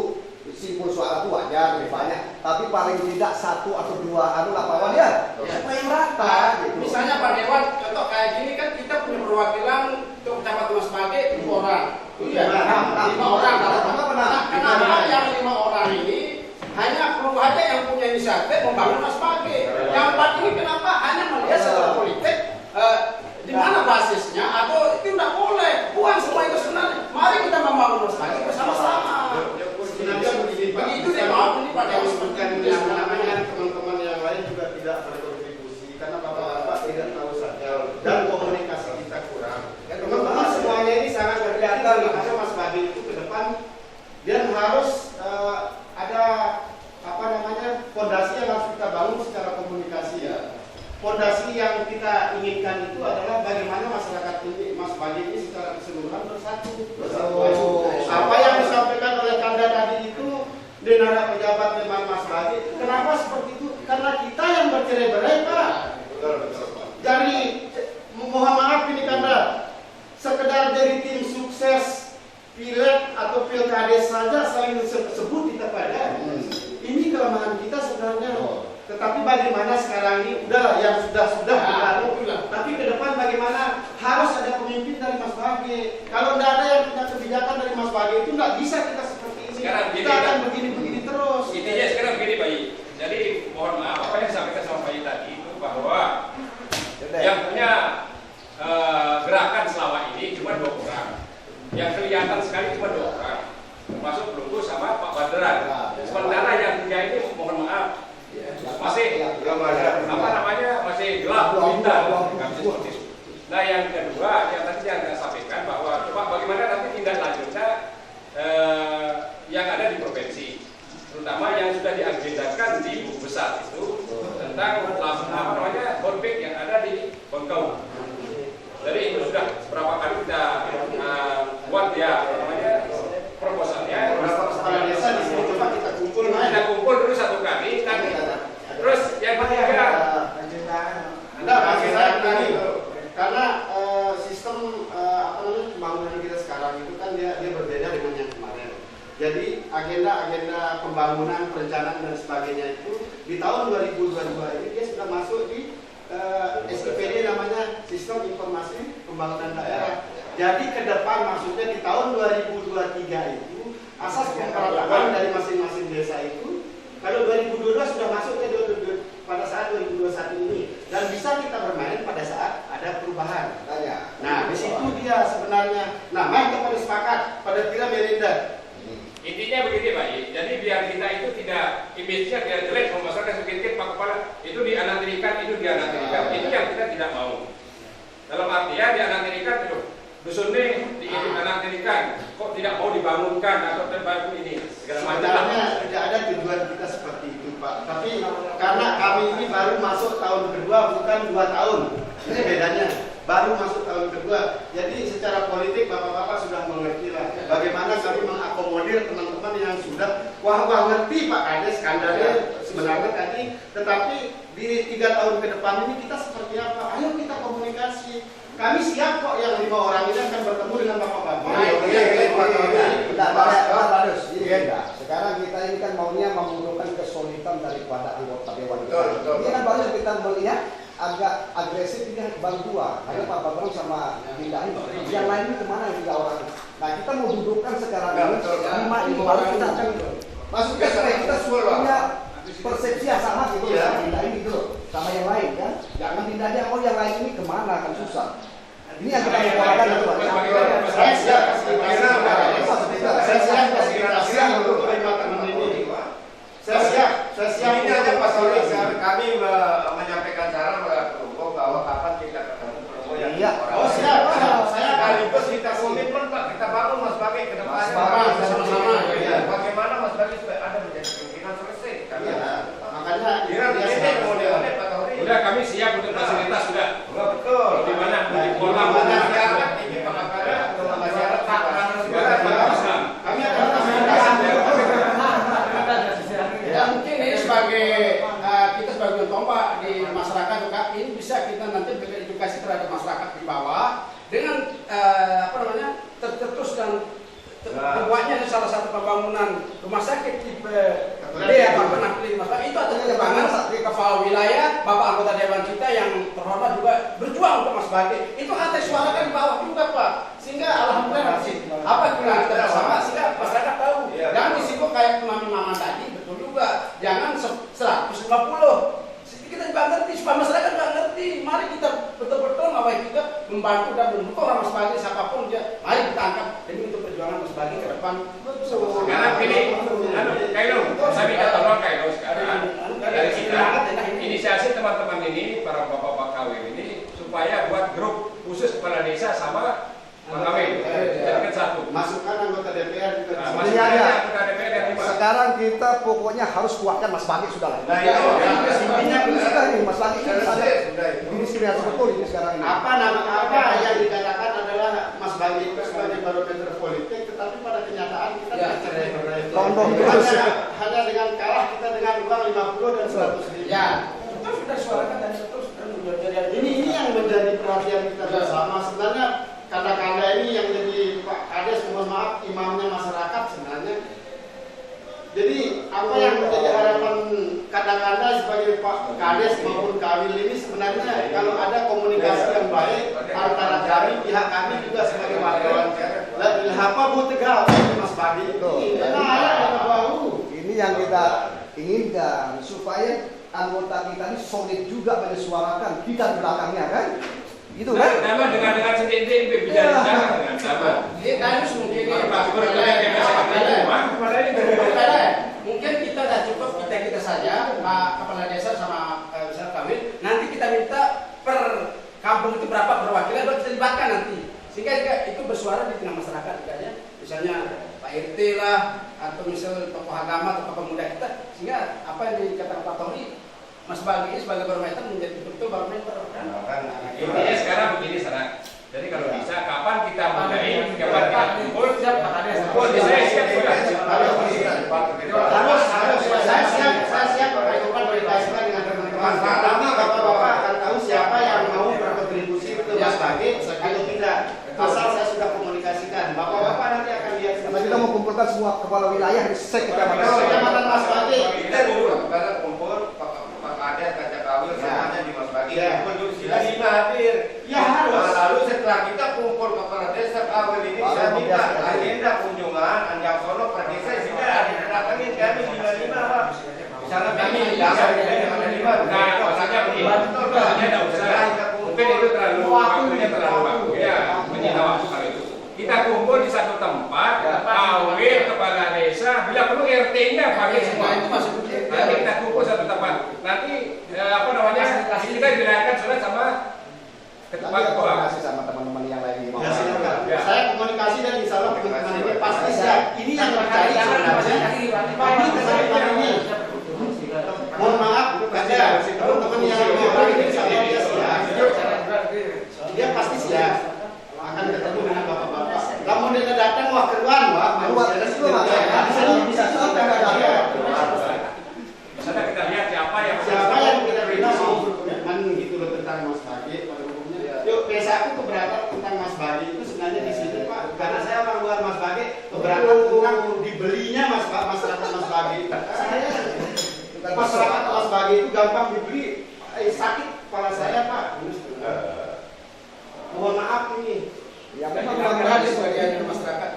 simpul suara itu wajar lebih banyak. Tapi paling tidak 1 atau 2 lapangan ya supaya merata. Gitu. Misalnya Pak Dewan, contoh kayak gini kan kita punya perwakilan untuk Kecamatan Mas Bagi 5 orang. Iya, 5 orang. Kenapa yang 5 orang ini hanya perlu aja yang punya inisiatif membangun Mas Bagi. Yang 4 ini kenapa hanya melihat secara politik di mana basisnya atau itu tidak boleh. Buang semua itu sebenarnya. Mari kita membangun Mas Bagi bersama-sama. Sebenarnya begini Pak. Begitu deh maaf ini Pak Dewan. Sebutkan yang namanya teman-teman yang lain juga tidak berkontribusi karena bapak-bapak tidak tahu saja dan komunikasi kita kurang. Teman-teman semuanya ini sangat berkelihatan karena Mas Bagi itu ke depan dia harus ada fondasi yang harus kita bangun secara komunikasi ya. Fondasi yang kita inginkan itu adalah bagaimana masyarakat ini, Mas Bagi ini secara keseluruhan bersatu. Apa yang disampaikan oleh Kanda tadi itu di nada pejabat memang Mas Bagi. Kenapa seperti itu? Karena kita yang bercerai-berai Pak. Jadi mohon maaf ini Kanda, sekedar dari tim sukses pileg atau pilkades saja saling sebut kita pada. Ini kelemahan kita sebenarnya. Tetapi bagaimana sekarang ini udahlah yang sudah berlalu. Tapi ke depan bagaimana harus ada pemimpin dari Mas Bagi. Kalau tidak ada yang punya kebijakan dari Mas Bagi itu tidak bisa kita seperti ini. Sekarang kita akan begini-begini terus. Intinya sekarang begini Pak I. Jadi mohon maaf apa yang disampaikan sama Pak I tadi itu bahwa yang punya gerakan selama ini cuma 2 orang. Yang kelihatan sekali cuma 2 orang. Termasuk Belunggu sama Pak Badran. Sementara yang 3 ini mohon maaf masih apa namanya masih gelap gulita. Nah yang kedua yang tadi yang saya sampaikan bahwa coba bagaimana nanti tindak lanjutnya yang ada di provinsi, terutama yang sudah diagendakan di buku besar itu tentang apa namanya konflik yang ada di Bengkau. Jadi itu sudah berapa kali kita buat ya namanya proposalnya. Berapa kepala desa di sini coba kita kumpul. Kita kumpul dulu 1 kali, nanti terus yang ketiga. Anda bagi saya begini, karena sistem pembangunan kita sekarang itu kan dia berbeda dengan yang kemarin. Jadi agenda pembangunan, perencanaan dan sebagainya itu di tahun 2022 ini dia sudah masuk di SIPD namanya Sistem Informasi Pembangunan Daerah. Jadi ke depan maksudnya di tahun 2023 itu asas pemerataan dari masing-masing desa itu kalau 2022 sudah masuk ke pada saat 2021 ini dan bisa kita bermain pada saat ada perubahan. Nah di situ dia sebenarnya. Nah mari kita pada sepakat pada kira Melinda. Intinya begini Pak I, jadi biar kita itu tidak image-nya biar jelek kalau masyarakat sedikit Pak Kepala itu dianaktirikan, itu dianaktirikan. Itu yang kita tidak mau. Dalam artian dianaktirikan itu dusun ini dianaktirikan, kok tidak mau dibangunkan atau terbangun ini segala macam. Sebenarnya tidak ada tujuan kita seperti itu Pak. Tapi karena kami ini baru masuk tahun kedua bukan 2 tahun. Ini bedanya. Baru masuk tahun kedua. Jadi secara politik bapak-bapak sudah mengerti lah bagaimana kami mengakomodir teman-teman teman-teman yang sudah wah ngerti Pak Kades skandalnya sebenarnya tadi, tetapi di 3 tahun ke depan ini kita seperti apa? Ayo kita komunikasi. Kami siap kok yang 5 orang ini akan bertemu dengan Bapak-Bapak. Sekarang kita ini kan maunya membutuhkan kesulitan daripada anggota dewan. Betul. Ini kan baru kita melihat agak agresif ini baru 2. Ada Pak Babang sama Dinda ini. Yang lain ini kemana yang 3 orang? Nah kita mau dudukkan sekarang ini 5 ini baru kita akan masuk ke supaya kita punya persepsi yang sama gitu sama Dinda ini gitu sama yang lain kan. Jangan Dindanya yang lain ini kemana kan susah. Ini yang kita bicarakan itu Pak. Saya siap untuk terima teman ini. Saya siap. Ini aja Pak Sori, kami menyampaikan saran bahwa kapan kita ketemu promo yang Oh siap. Saya sekaligus kita komitmen Pak, kita bangun Mas Bagi ke depan. Sama-sama. Bagaimana Mas Bagi supaya ada menjadi pimpinan selesai. Makanya ini kemudian Pak Sori. Udah kami siap untuk fasilitas sudah. Betul. Di mana di kolam masyarakat ini Pak masyarakat kami akan ya mungkin ini sebagai kita sebagai tombak di masyarakat juga ini bisa kita nanti berikan edukasi terhadap masyarakat di bawah dengan terus dan membuatnya salah satu pembangunan rumah sakit tipe D atau penakli itu ada kebangan kepala wilayah Bapak anggota dewan kita yang terhormat juga berjuang untuk Mas Bagi itu ada suarakan di bawah juga Pak sehingga alhamdulillah apa kita bersama sehingga masyarakat tahu jangan disibuk kayak Mami Mama tadi betul juga jangan 150 kita juga ngerti supaya masyarakat juga ngerti mari kita betul-betul mari kita membantu dan mendukung Mas Bagi siapapun dia mari kita angkat demi untuk perjuangan Mas Bagi ke depan sekarang ini Kailo saya minta tolong Kailo sekarang dari kita inisiasi teman-teman ini para bapak-bapak kawin ini supaya buat grup khusus kepala desa sama pengawin jadikan satu masukkan anggota DPR juga anggota DPR yang 5 sekarang kita pokoknya harus kuatkan Mas Bagi sudah lah intinya sudah nih Mas Bagi ini ada diskriminasi betul ini sekarang ini apa yang dikatakan adalah Mas Bagi itu sebagai barometer politik tetapi pada kenyataan kita hanya dengan kalah kita dengan uang 50 dan 100 ribu ya itu sudah suarakan dan itu sudah menjadi ini yang menjadi perhatian kita bersama sebenarnya kanda-kanda ini yang jadi Pak Kades mohon maaf imamnya masyarakat sebenarnya. Jadi apa yang menjadi harapan kanda-kanda sebagai Pak Kades maupun Kawil ini sebenarnya kalau ada komunikasi yang baik antara kami pihak kami juga sebagai wartawan lebih apa bu tegal Mas Bagi ini yang kita inginkan supaya anggota kita ini solid juga mensuarakan kita di belakangnya kan. Gitu kan? Nama dengan sendiri bicara dengan sama. Ini harus mungkin mungkin kita sudah cukup kita saja Pak Kepala Desa sama misalnya kami nanti kita minta per kampung itu berapa perwakilan baru kita libatkan nanti sehingga itu bersuara di tengah masyarakat juga ya misalnya Pak RT lah atau misal tokoh agama atau tokoh pemuda kita sehingga apa yang dikatakan Pak Tori Mas Bagi sebagai barometer menjadi betul barometer kan? Intinya sekarang begini sana. Jadi kalau bisa kapan kita mulai, kapan kita kumpul, kumpul di saya siap sudah. Saya siap berkomunikasikan dengan teman-teman. Pertama bapak-bapak akan tahu siapa yang mau berkontribusi untuk Mas Bagi atau tidak. Asal saya sudah komunikasikan. Bapak-bapak nanti akan lihat. Karena kita mau kumpulkan semua kepala wilayah di kecamatan Mas Bagi. Kita dulu kumpul ada kaca kawin semuanya di Mas Bagi. Kumpul sila 5 hadir. Ya harus. Lalu setelah kita kumpul kepala desa kawin ini saya minta agenda kunjungan Anjaksono per desa sehingga datangin kami 5 Pak. Misalnya kami datang ada 5. Nah, maksudnya begini. Maksudnya tidak usah. Mungkin itu terlalu waktunya terlalu waktu ya menyita waktu kalau itu. Kita kumpul di satu tempat, kawin kepala desa, bila perlu RT-nya pakai semua. Nanti kita kumpul satu tempat. Nanti kita dilakukan surat sama ketua. sama teman-teman yang lain di bawah. Saya komunikasi dan insya Allah teman-teman ini pasti siap. Ini yang terjadi sebenarnya. Ini mohon maaf, ada teman-teman yang ini dia pasti siap akan ketemu dengan bapak-bapak. Kamu dia datang wah keruan wah. Masyarakat Mas Bagi itu gampang dibeli, sakit kepala saya Pak. Mohon maaf ini. Yang memang mudah-mudahan sebagian masyarakat.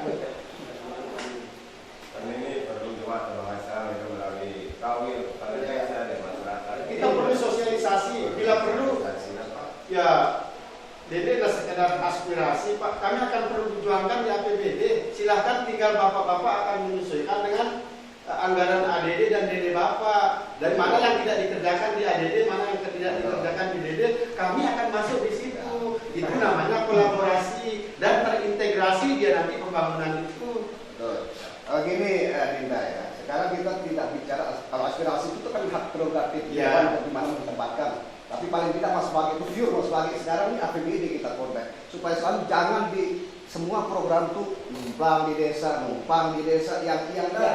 Dan ini perlu juga termasuk itu melalui kawin, pada jasa dan masyarakat. Kita perlu sosialisasi, bila perlu. Ya, Dede adalah sekedar aspirasi Pak. Kami akan perjuangkan di APBD. Silahkan tinggal bapak-bapak akan menyesuaikan dengan anggaran ADD dan DD Bapak. Dari mana yang tidak dikerjakan di ADD, mana yang tidak dikerjakan di DD, kami akan masuk di situ. Itu namanya kolaborasi dan terintegrasi dia nanti pembangunan itu. Gini Dinda ya, sekarang kita tidak bicara kalau aspirasi itu kan hak prerogatif Ya. di mana ditempatkan. Tapi paling tidak Mas Bagi itu view, Mas Bagi sekarang ini APBD kita kontak supaya selalu jangan di semua program tuh numpang di desa yang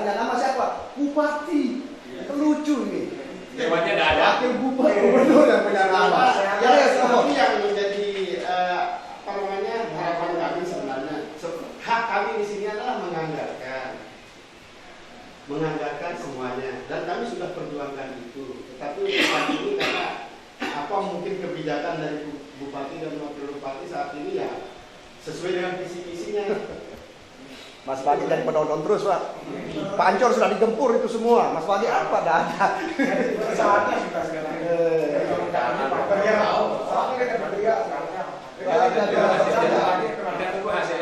nama siapa? Bupati. Itu lucu ini. Dewannya tidak ada. Wakil bupati gubernur yang punya nama. Ya, tapi yang menjadi apa namanya harapan kami sebenarnya hak kami di sini adalah menganggarkan semuanya dan kami sudah perjuangkan itu. Tetapi saat ini karena apa mungkin kebijakan dari bupati dan wakil bupati saat ini ya sesuai dengan visi-misinya. Mas Bagi jadi penonton terus Pak. Pak Ancor sudah digempur itu semua. Mas Bagi apa? Dah ada. Saatnya sudah sekarang. Bekerja tahu. Saatnya kita bekerja sekarang. Kita tunggu hasil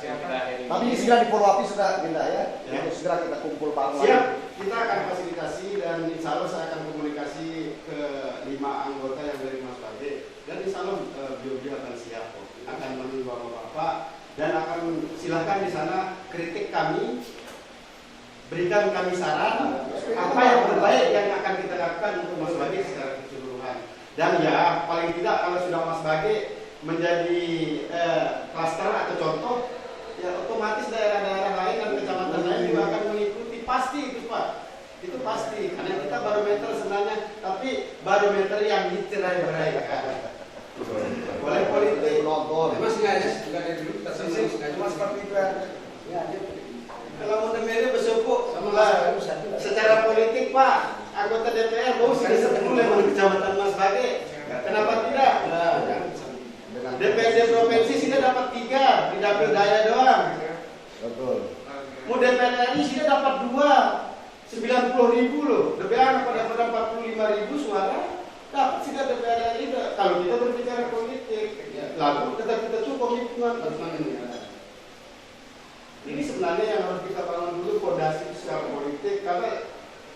kita ini. Tapi ini segera di follow up sudah Dinda ya. Untuk segera kita kumpul Pak. Siap, kita akan fasilitasi dan insya Allah saya akan komunikasi ke 5 anggota yang dari Mas Bagi dan insya Allah beliau akan siap akan menemui bapak-bapak dan akan silahkan di sana kritik kami, berikan kami saran apa yang terbaik yang akan kita lakukan untuk Mas Bagi secara keseluruhan. Dan ya paling tidak kalau sudah Mas Bagi menjadi klaster atau contoh, ya otomatis daerah-daerah lain dan kecamatan lain juga akan mengikuti, pasti itu Pak. Itu pasti karena kita barometer sebenarnya, tapi barometer yang dicerai-beraikan. Boleh politik nonton. Mas sengaja juga dari dulu kita sengaja Mas seperti itu ya. Kalau mau DPR besok secara politik Pak, anggota DPR mau sudah ketemu dengan kecamatan Mas Bagi. Kenapa tidak? DPRD provinsi sini dapat 3 di dapil daya doang. Betul. Mau DPR RI sini dapat 2, 90.000 loh. DPR pada 45.000 suara. Dapat sih DPR RI. Kalau kita berbicara politik, lalu tetap kita komitmen. Ini sebenarnya yang harus kita bangun dulu fondasi secara politik karena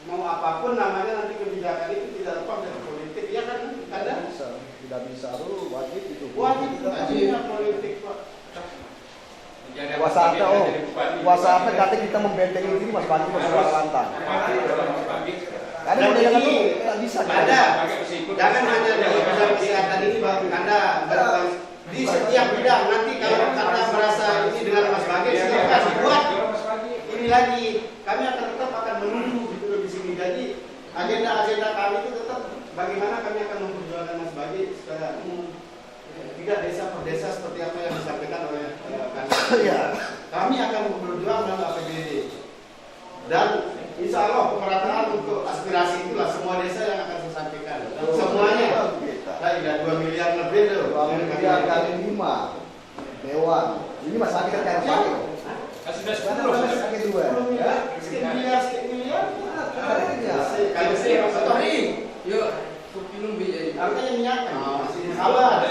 mau apapun namanya nanti kebijakan itu tidak lepas dari politik. Ya kan? Ada tidak bisa lu wajib itu. wajib politik Pak. Kuasa apa kata kita membentengi diri Mas Bagi bersuara lantang. Ada model yang itu tidak bisa. Ada. Jangan hanya di bidang kesehatan ini Pak. Anda di setiap bidang nanti kalau Anda merasa ini dengan Mas Bagi silakan buat ini lagi. Kami akan tetap menunggu gitu di sini. Jadi agenda kami itu tetap bagaimana kami akan memperjuangkan Mas Bagi secara tidak desa per desa seperti apa yang disampaikan oleh kami. Kami akan berjuang dalam APBD dan insya Allah pemerataan untuk aspirasi itulah semua desa yang akan saya sampaikan. Semuanya. Tidak 2 miliar lebih loh. 2 miliar kali 5 Dewan. Ini Mas Bagi kan kayak Bagi. Sudah 10 2. Sekian miliar. Kalau saya sorry, yuk minum biji. Artinya minyak masih sabar.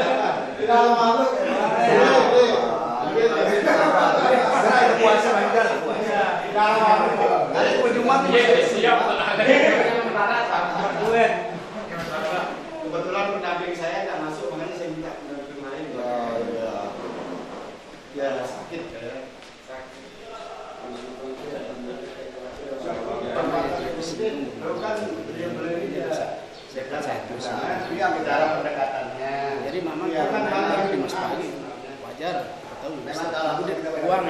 Kalau malu, puasa juga. nanti Jumat Siap. kebetulan pendamping saya nggak masuk, makanya saya minta pendamping lain. Ya sakit ya. Kan beliau ini dia bicara pendekatannya. Jadi mama kan di Mas Bagi wajar tahu uang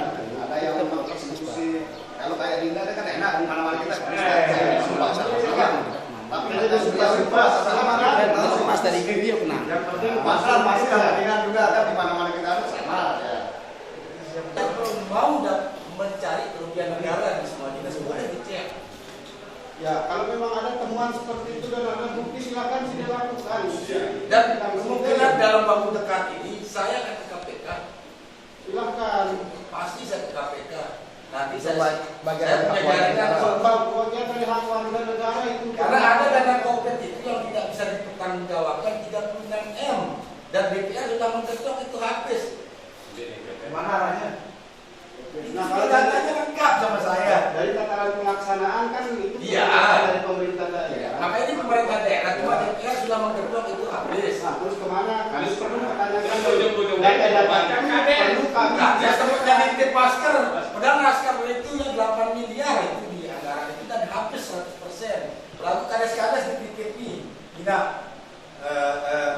Ada yang memang eksekusi. Kalau kayak Dinda kan enak di mana-mana kita. Tapi ada sumpah Mas dari video kena. Yang penting masalah pasti kepentingan juga kan di mana-mana kita harus sama ya. Mau mencari kerugian negara di semua kita semuanya dicek. Ya, kalau memang ada temuan seperti itu dan ada bukti silakan sini lakukan. Dan kemungkinan dalam waktu dekat ini saya akan ke KPK. Silakan. Pasti saya ke KPK. Nanti Itu saya bagian punya dari jaringan. Bagian dari hak warga negara itu. Karena ada dana COVID itu yang tidak bisa dipertanggungjawabkan 36M dan BPA sudah mengketok itu habis. Mana arahnya? Nah, kalau datanya lengkap sama saya. Dari tataran pelaksanaan kan itu Iya. dari pemerintah daerah. Maka ini pemerintah daerah cuma DPR sudah mengketok itu habis. Nah, terus kemana? Kami perlu pertanyakan Saya sempat nitip masker, padahal masker itu yang 8 miliar itu di anggaran itu dan habis 100%. Lalu kades-kades di PKP, tidak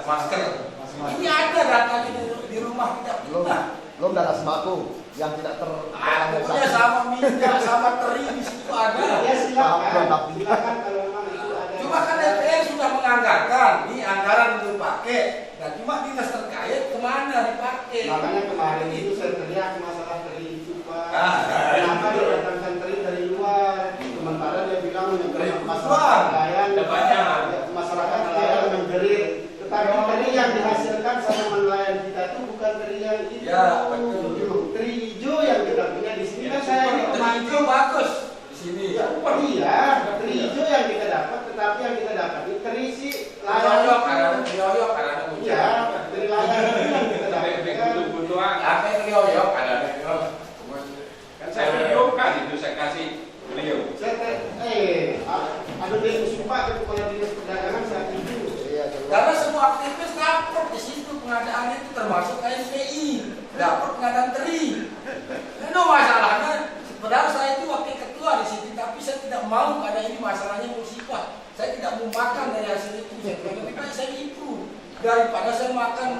masker. Ini ada datanya di rumah tidak punya. Belum dana sembako yang tidak Pokoknya sama minyak, sama teri di situ ada. Ya silakan. Silakan kalau memang itu ada. Cuma kan DPR sudah menganggarkan, ini anggaran untuk dipakai. Dan cuma dinas terkait kemana dipakai? Makanya kemarin itu saya teriak masalah teri itu Pak. Ah. Kenapa didatangkan teri dari luar? Sementara dia bilang Teri masyarakat nelayan, banyak. masyarakat nelayan menjerit. Tetapi teri yang dihasilkan sama nelayan kita itu bukan teri yang itu. Ya, betul. Teri hijau yang kita punya di sini kan saya ini Teri hijau bagus di sini. Ya, iya, teri hijau yang kita dapat, tetapi yang kita dapat ini teri si layar. Rioyok karena hujan. Iya, teri layar itu yang kita dapatkan. Apa yang rioyok ada? Kan saya video kan itu saya kasih beliau. Ada dia sumpah ke kepala dinas perdagangan saat itu. Karena semua aktivis dapat di situ pengadaan itu termasuk KNPI, dapat pengadaan teri. Itu masalahnya. Padahal saya itu wakil ketua di situ, tapi saya tidak mau karena ini masalahnya musibah. Saya tidak mau makan dari hasil itu. Lebih baik saya itu daripada saya makan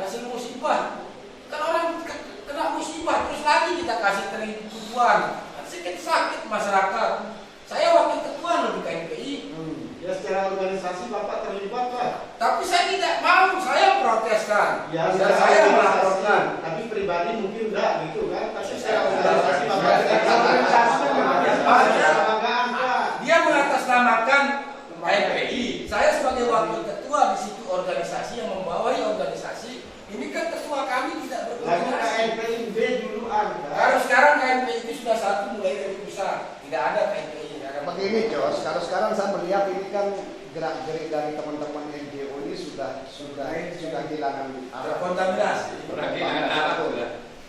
hasil musibah. Kan orang kena musibah terus lagi kita kasih teri tujuan. Sedikit sakit masyarakat. Saya wakil ketua loh di KNPI. Ya secara organisasi Bapak terlibat Pak. Tapi saya tidak mau, saya proteskan. Ya, saya melaporkan. Tapi pribadi mungkin enggak gitu kan. Tapi secara organisasi Bapak dia mengatasnamakan KNPI. Saya sebagai wakil ketua di situ organisasi yang membawahi organisasi. Ini kan ketua kami tidak berkoordinasi. KNPI dulu ada. Kalau sekarang KNPI itu sudah satu mulai dari pusat. Tidak ada KNPI. Begini Jos, kalau sekarang saya melihat ini kan gerak-gerik dari teman-teman NGO ini sudah kehilangan arah. Kontaminasi.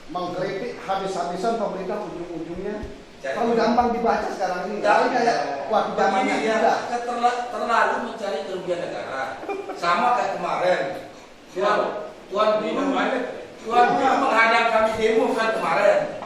Mengkritik habis-habisan pemerintah ujung-ujungnya. Kalau gampang dibaca sekarang ini, kayak waktu zamannya dia terlalu mencari kerugian negara. Sama kayak kemarin. Tuan Bima menghadang kami demo kan kemarin.